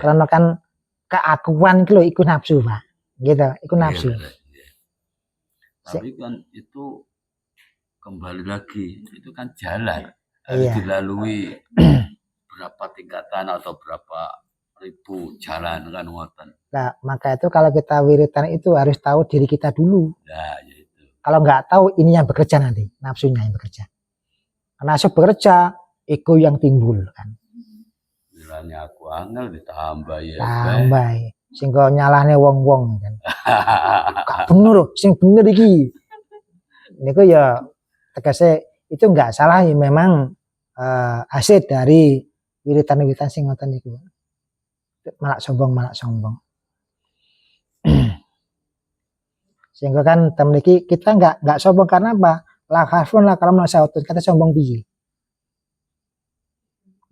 Karena kan keakuan iki lho iku nafsu, Pak. Gitu, iku nafsu. Tapi kan itu kembali lagi, itu kan jalan harus dilalui berapa tingkatan atau berapa ribu jalan kan ngoten. Nah, maka itu kalau kita wiritan itu harus tahu diri kita dulu. Nah, ya itu. Kalau nggak tahu, ini yang bekerja nanti, nafsunya yang bekerja. Nafsu bekerja, ego yang timbul kan. Bilangnya aku angel ditambah ya. Tambah, sehingga nyalahnya wong-wong kan. Gak bener, sing bener iki. Niku ya tegese itu nggak salah ya, memang hasil dari wiritan-wiritan sing ngoten niku. Malak sombong. Sehingga kan temliki kita nggak sombong karena apa? La khafun la kalam la sautun, kata sombong piye?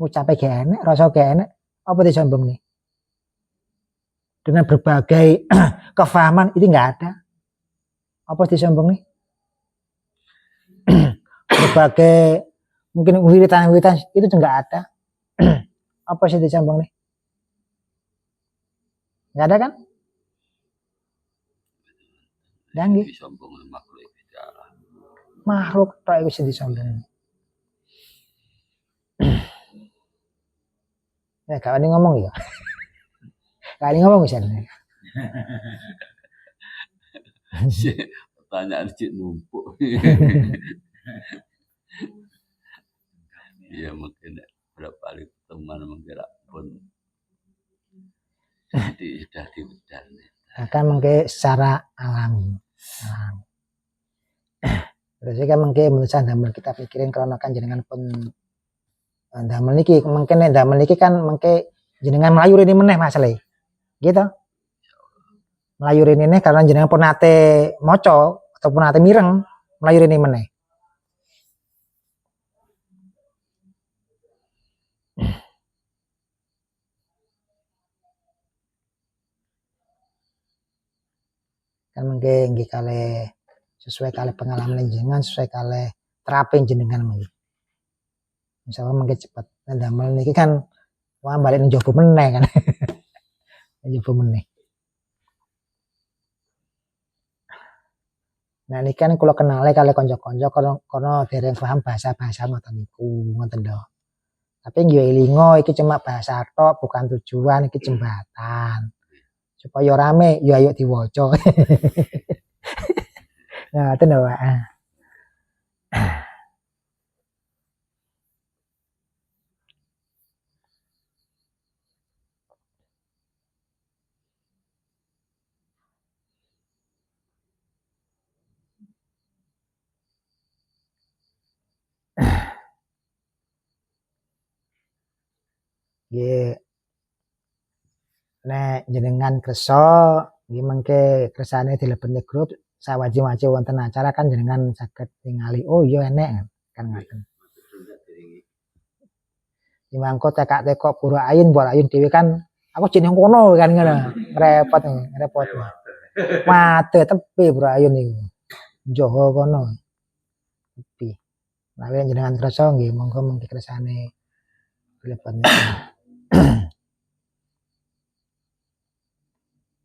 Ucape gak enak, rasa gak enak, apa disombong nih? Dengan berbagai kefahaman itu nggak ada. Apa disombong nih? Berbagai mungkin wiritan-wiritan itu nggak ada. Apa sih disombong nih? Nggak ada kan? Dan Disombong makhluk bicara. makhluk tok iku sing disombong. Ya kawan ini ngomong ya. Kawan ini ngomong bisa. Pertanyaan cik numpuk. Iya mungkin berapa kali teman menggerak pun sudah dibedah. Akan mungkin secara alami. Terus kan mungkin menurut saya damel kita pikirin kalau kan jenengan pun damel niki mungkin damel niki kan mungkin jenengan Melayu ini meneh masalah. Gitu. Melayu ini karena jenengan pun nate moco ataupun nate mireng Melayu ini meneh. Kan mungkin nggih kali sesuai kali pengalaman jenengan, sesuai kali terapi jenengan mungkin. Misalnya mungkin cepat. Nah, damel niki kan wah balik njogo meneh kan. Njogo meneh. Nah ini kan kalau kenale kali konco-konco kono dereng paham bahasa-bahasa ngoten niku, ngoten lho. Tapi nggih elingo iki cuma bahasa tok, bukan tujuan, iki jembatan. Supaya rame ya ayo diwaca. Nah, ngoten lho, Pak. Nggih. Nek jenengan kersa nggih mengke kersane dilebetne grup sawaji-waji wonten acara kan jenengan saged ningali oh iya enek kan ngoten. Dimangko tekak-tekok Pura Ayun dhewe kan aku jeneng kono kan ngono. Repot. Mate tepi Pura Ayun niku. Joho kono. Tepi. Nah, jenengan kersa nggih monggo mengke kersane dilebetne.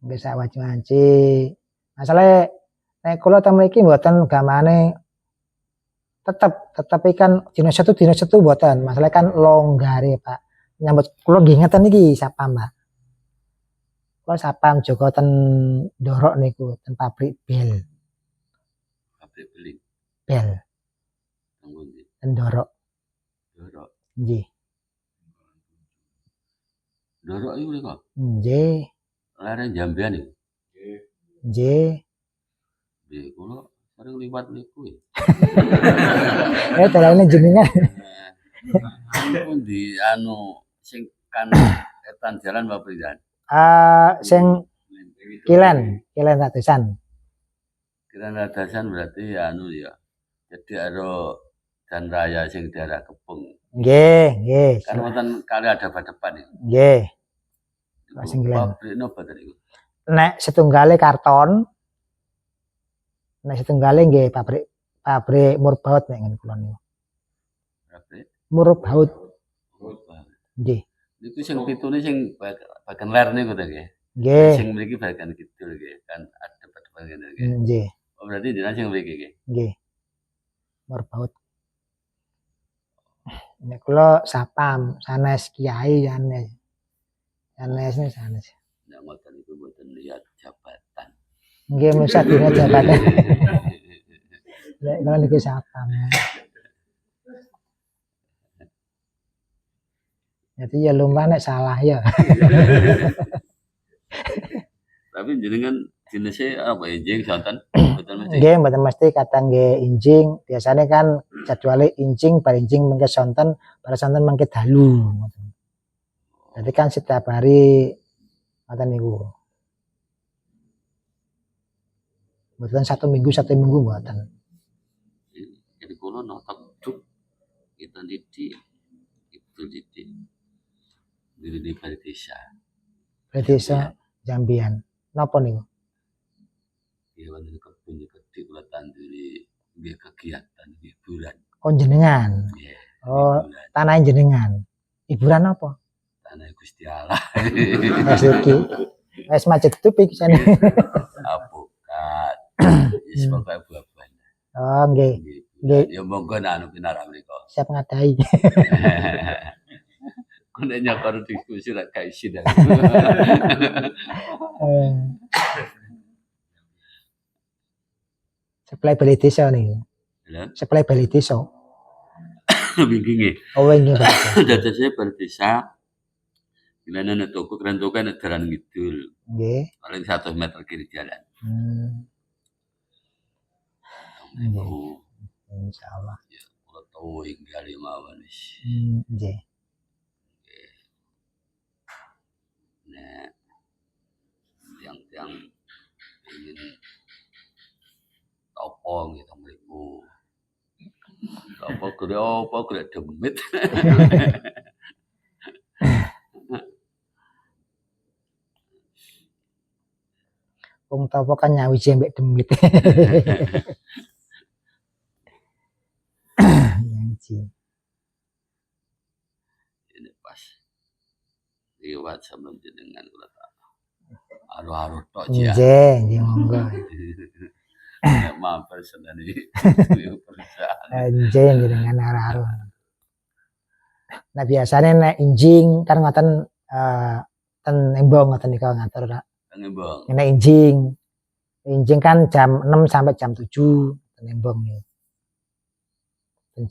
Bisa waji-waji. Masalah nek kula ta mriki mboten gamane tetep ikan dina setu mboten. Masalah kan longgare, Pak. Nyambut kula nggih ngeten iki sapam, Pak. Kula sapam Joko ten Ndorok niku, ten pabrik bel. Pabrik beli. Bel. Ten Ndorok. Ndorok. Nggih. Ndorok iku lho kok. Nggih. Lare Jambian iki. Nggih. Nggih, kula sering liwat niku. Dalane jenengan. Anu di sing kan etan jalan apa pisan? Sing Kilen ratusan. Kilen ratusan berarti anu ya. Jadi aro dan raya sing daerah Kepung. Nggih. Kan wonten kali ada depan iki. Nggih. Sing Kilen. Pabrik napa tadi iku? Nek setunggale karton. Nek setunggale nggih pabrik Murbaut nek ngene kula niku. Pabrik Murbaut. Nggih. Niku sing pitune sing bagian ler niku ta nggih. Nggih. Sing mriki bagian kidul nggih, kan ada depan ngene nggih. Nggih. Oh berarti jenengan sing mriki nggih. Nggih. Murbaut. Nek kula sapam sanes kiai sanes. sanes nih sanes. Nek ngoten iku mboten lihat jabatan. Nggih mesti dina jabatan. Lek kalau niku satpam. Jadi ya lumrah nek salah ya. Tapi jenengan jenisnya apa injing santan? Mboten mesti. Nggih mboten mesti kadang nggih injing. Biasanya kan jadwale injing bar injing mengke sonten, bar sonten mengke dalu. Jadi kan setiap hari ngoten niku. Mboten satu minggu mboten. Jadi kula notok duk kita didik itu didik di balai desa. Desa Jambian. Napa niku? Ya wonten kebun gede kula tanduri nggih kegiatan hiburan. Oh jenengan. Nggih. Oh tanah jenengan. Hiburan apa? Tanah Gusti Allah. Wes iki. Wes macet tuh pikirane. Apokat. Wis pokoke buah-buahan. Oh nggih. Nggih. Ya monggo anu pinara mriko. Siap ngadai. Nek nyakar diskusi lek gak isin. Supply balai desa nih. Ya. Supply balai desa. Wingi nggih. Oh wingi Pak. Dadosnya balai desa. Gimana nek toko keren toko nek dalan ngidul. Nggih. Paling 100 meter kiri jalan. Nggih. Insyaallah. Ya, kula tahu inggal mawon wis. Nggih. Nek yang ingin apa gitu mriku. Apa golek demit. Wong topo kan nyawiji mbek demit. Nyawiji. Ini pas lewat sebelum jenengan kula tak aruh-aruh tok ya. Nggih, monggo. Nek mampir seneni perusahaan. Nggih jenengan arah-arah. Nah biasanya nek injing kan ngoten ten embong ngoten niku ngatur. Ngembang. Nek injing kan jam 6 sampai jam 7 ten embong niku.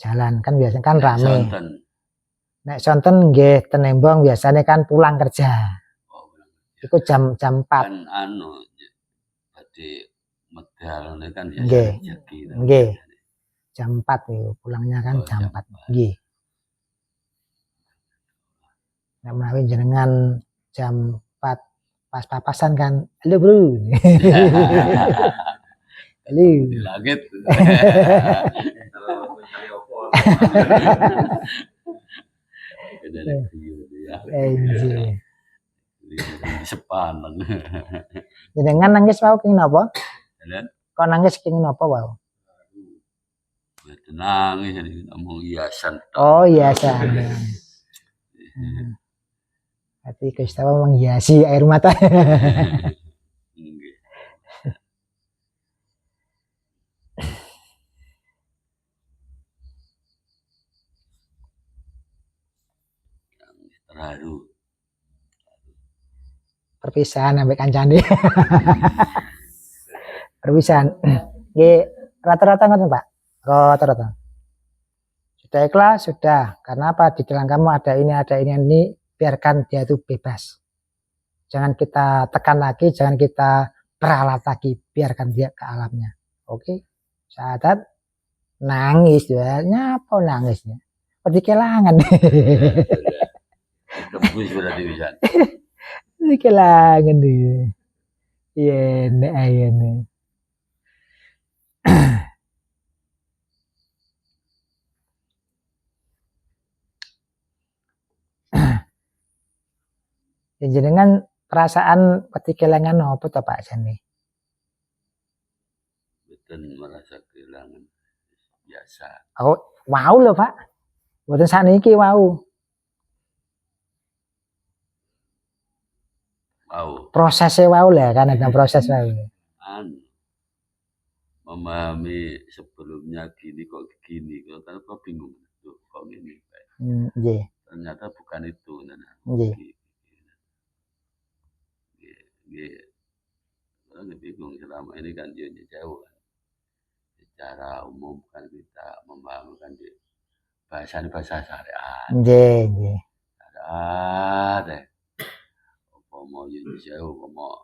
Jalan kan biasanya kan rame. Nek sonten nggih ten embong biasanya kan pulang kerja. Oh, iku jam 4. Kan anu badhe medal kan ya Nggih. rezeki. Nggih. Jam 4 niku pulangnya kan jam 4. Nggih. Nek menawi jenengan jam 4 pas papasan kan, halo bro. Halo. Di langit. Sepan. Jenengan nangis mau kenging napa? Dan Kok nangis kenging napa wae? nangis ini ngomong hiasan. Oh, hiasan. Hati Kristawa menghiasi air mata. Nggih. Terharu. Perpisahan sampai kancane. Perpisahan. Nggih, rata-rata ngoten, Pak. Rata-rata. Sudah ikhlas, sudah. Karena apa? Di dalam kamu ada ini, biarkan dia itu bebas. Jangan kita tekan lagi, jangan kita peralat lagi, biarkan dia ke alamnya. Oke? Saat nangis ya, nyapa nangisnya? Seperti kelangan. Tembus berarti bisa. Seperti kelangan dia. Iya, nek ayane. Jenengan perasaan ketika kehilangan apa to Pak Jani? Betul merasa kehilangan biasa. Oh, wow loh Pak. Mboten sakniki wow. Wow. Prosesnya wow lah kan ada proses wow. Memahami sebelumnya gini kok gini, kan kok bingung tuh kok gini. Nggih. Ternyata bukan itu. Nggih. Nggih. Orang bingung selama ini kan dia jauh kan. Secara umum kan kita membangunkan di bahasa syariat. Nggih. Ada umpama yen jauh umpama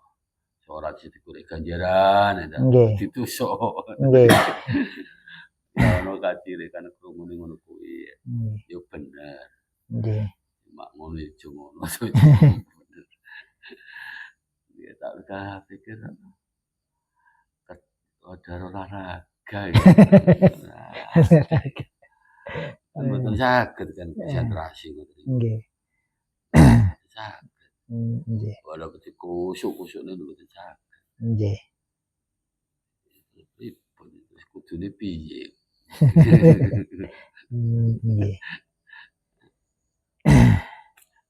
sholat sing digolek ganjaran eta Nggih. ditusuk. Nggih. Ya ono kacire kan krungune ngono kuwi. Nggih. Ya bener. Nggih. Mak ngono ya aja ngono. Ya tak pikir ada olahraga ya. Kan mboten saged kan konsentrasi ngoten niku. Nggih. Saged. Nggih. Walau kusuk-kusukne mboten saged. Nggih. Ribet terus kudune piye. Nggih.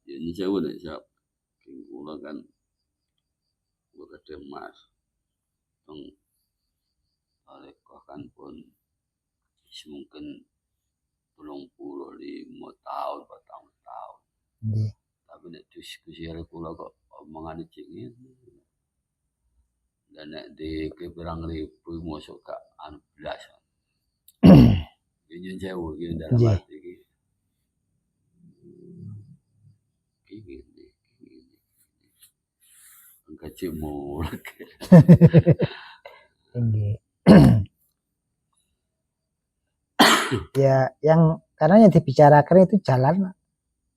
Ya ini jauh nek sak kula kan Kabupaten Mas. Teng kan pun mungkin 35 tahun, 40 tahun. Nggih. Tapi nek diskusi karo kula kok omongane cek ngene. Dan nek di berang ribu masuk ke anu belas. Ini jauh iki dalam Nggih. arti iki. Gini. Gaji mulak. Nggih. Ya, yang karena yang dibicarakan itu jalan,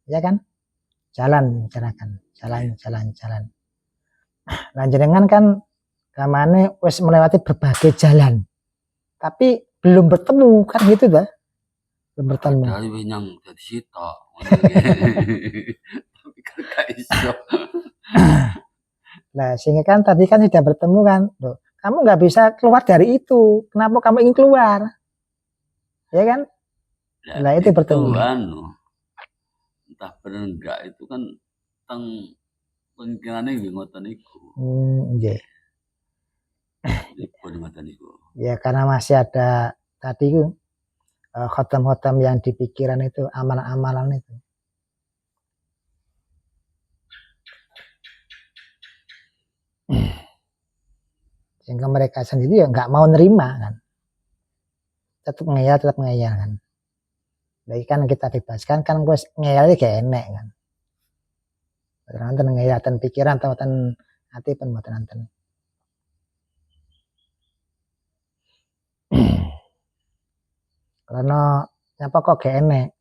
ya kan? Jalan dibicarakan, jalan. Nah, jenengan kan kamane wis melewati berbagai jalan, tapi belum bertemu kan gitu dah, belum bertemu. Dari nyang dadi sitok. Tapi kan gak iso. Nah, sehingga kan tadi kan sudah bertemu kan, loh, kamu nggak bisa keluar dari itu, kenapa kamu ingin keluar? Ya kan? Nah, itu bertemu. Anu, entah bener enggak itu kan teng pemikirannya nggih ngoten niku. Nggih. Dipun ngoten niku. Ya karena masih ada tadi itu khotam-khotam yang di pikiran itu, amalan-amalan itu. Sehingga mereka sendiri ya nggak mau nerima kan, tetap ngeyel kan. Jadi kan kita bebaskan kan gue ngeyelnya gak enek kan. Nanten ngeyelatan pikiran atau hati pun buat nanten. Karena apa kok gak enek?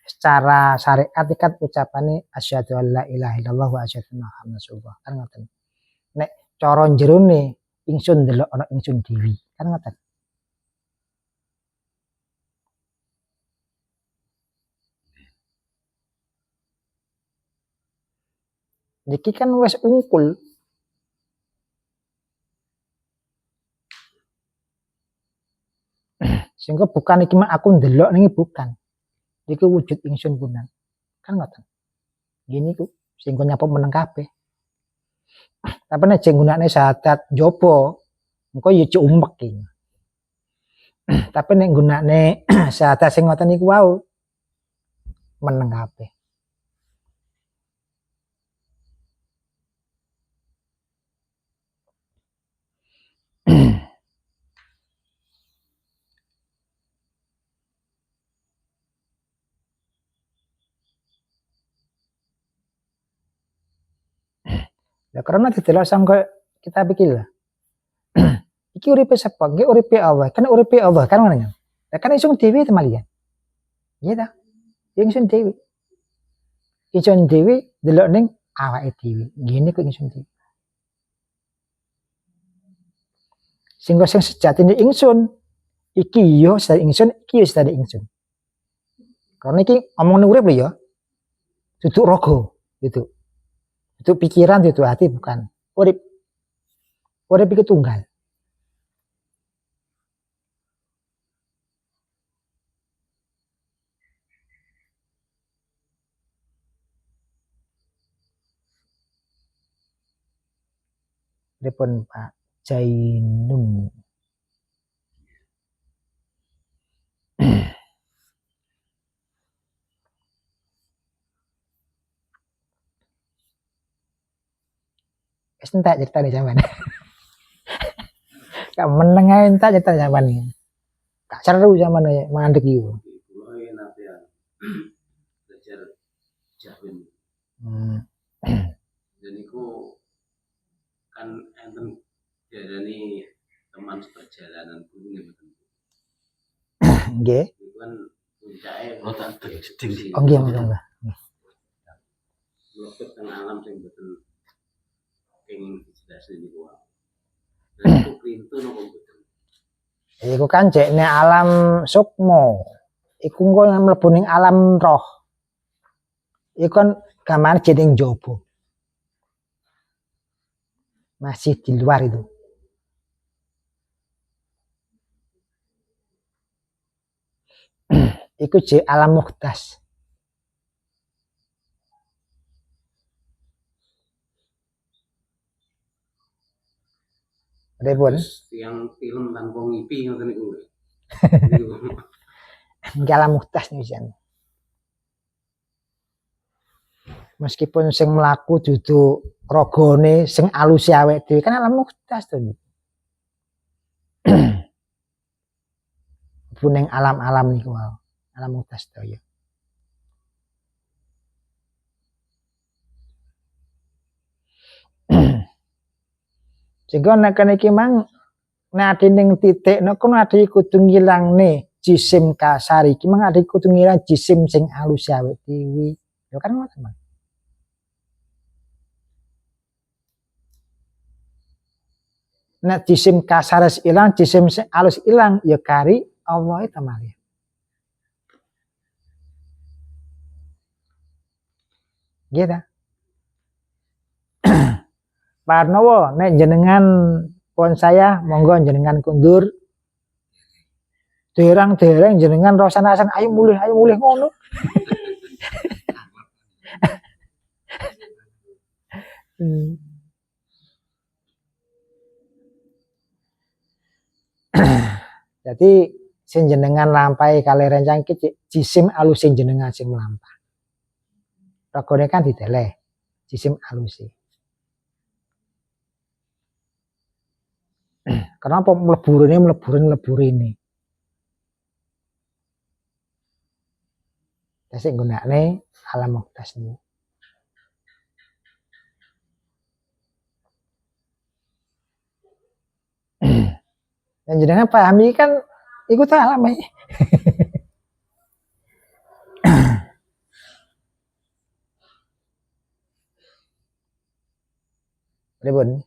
Secara syariat kan ucapannya asyhadu an la ilaha illallah wa asyhadu anna muhammadan rasulullah kan ngoten. Nek cara jerone ingsun ndelok ana ingsun dhewe kan ngoten. Niki kan wis ungkul. Sehingga bukan iki mak aku ndelok niki bukan. Iki wujud ingsun punan. Kan ngoten. Gini ku sehingga nyapa meneng kabeh. Tapi nek jeng gunane syahadat jopo engko ya cek umek iki. Tapi nek gunane syahadat sing ngoten niku wau meneng kabeh. Ya karena didelok sangko kita pikir lah. Iki uripe sapa? Nggih uripe Allah. Kan uripe Allah kan ngono. Lah kan ingsun dhewe temalian. Iya ta? Ingsun dhewe. Ingsun dhewe delok ning awake dhewe. Ngene kok ingsun dhewe. Sehingga sing sejatine ingsun iki yo sedaya ingsun, iki yo sedaya ingsun. Karena iki omongane urip lho ya. Duduk raga gitu. Itu pikiran, itu hati bukan. Urip. Urip iki tunggal. Pripun Pak Jainum. Wis entek ceritane sampean. Gak meneng ae entek cerita sampean. Gak seru sampean mandek iku. Kula nanti ya belajar Jawin. Hmm. Dan itu kan enten diarani teman seperjalanan kuwi ngoten. Nggih. Itu kan puncake Oh, tak jeding. Oh nggih monggo. mlebet teng alam sing mboten kenging dijelasne niku wae. Dan itu klintu nopo mboten. Iku kan jekne alam sukma. Iku engko mlebu ning alam roh. Iku kan gamane jeneng jaba. Masih di luar itu. Iku je alam muhdas. Repun, Terus tiang film tanpa ngipi ngoten niku. iki alam muhdas nih jan. Meskipun sing mlaku dudu ragane sing alus awake dhewe kan alam muhdas to. Buning alam-alam niku wae. Alam muhdas to ya. Sehingga nek iki mang nek ade ning titik nek kono ade kudu ngilangne jisim kasar iki mang ade kudu ngilang jisim sing alus awake dhewe. Ya kan ngoten, Mas. Nek jisim kasar ilang, jisim sing alus ilang ya kari Allah itu malih. Gitu. Pak Arnowo, nek jenengan pon saya monggo jenengan kundur. Derang-dereng jenengan rasan-rasan ayo mulih ngono. Jadi sing jenengan lampahi kali rencang iki jisim alus sing jenengan sing mlampah. Regane kan dideleh jisim alus. Kenapa mlebur ini? Tesih nggunakne alam muhdas niku. Dan jenengan pahami kan ikut alam ya. Pripun?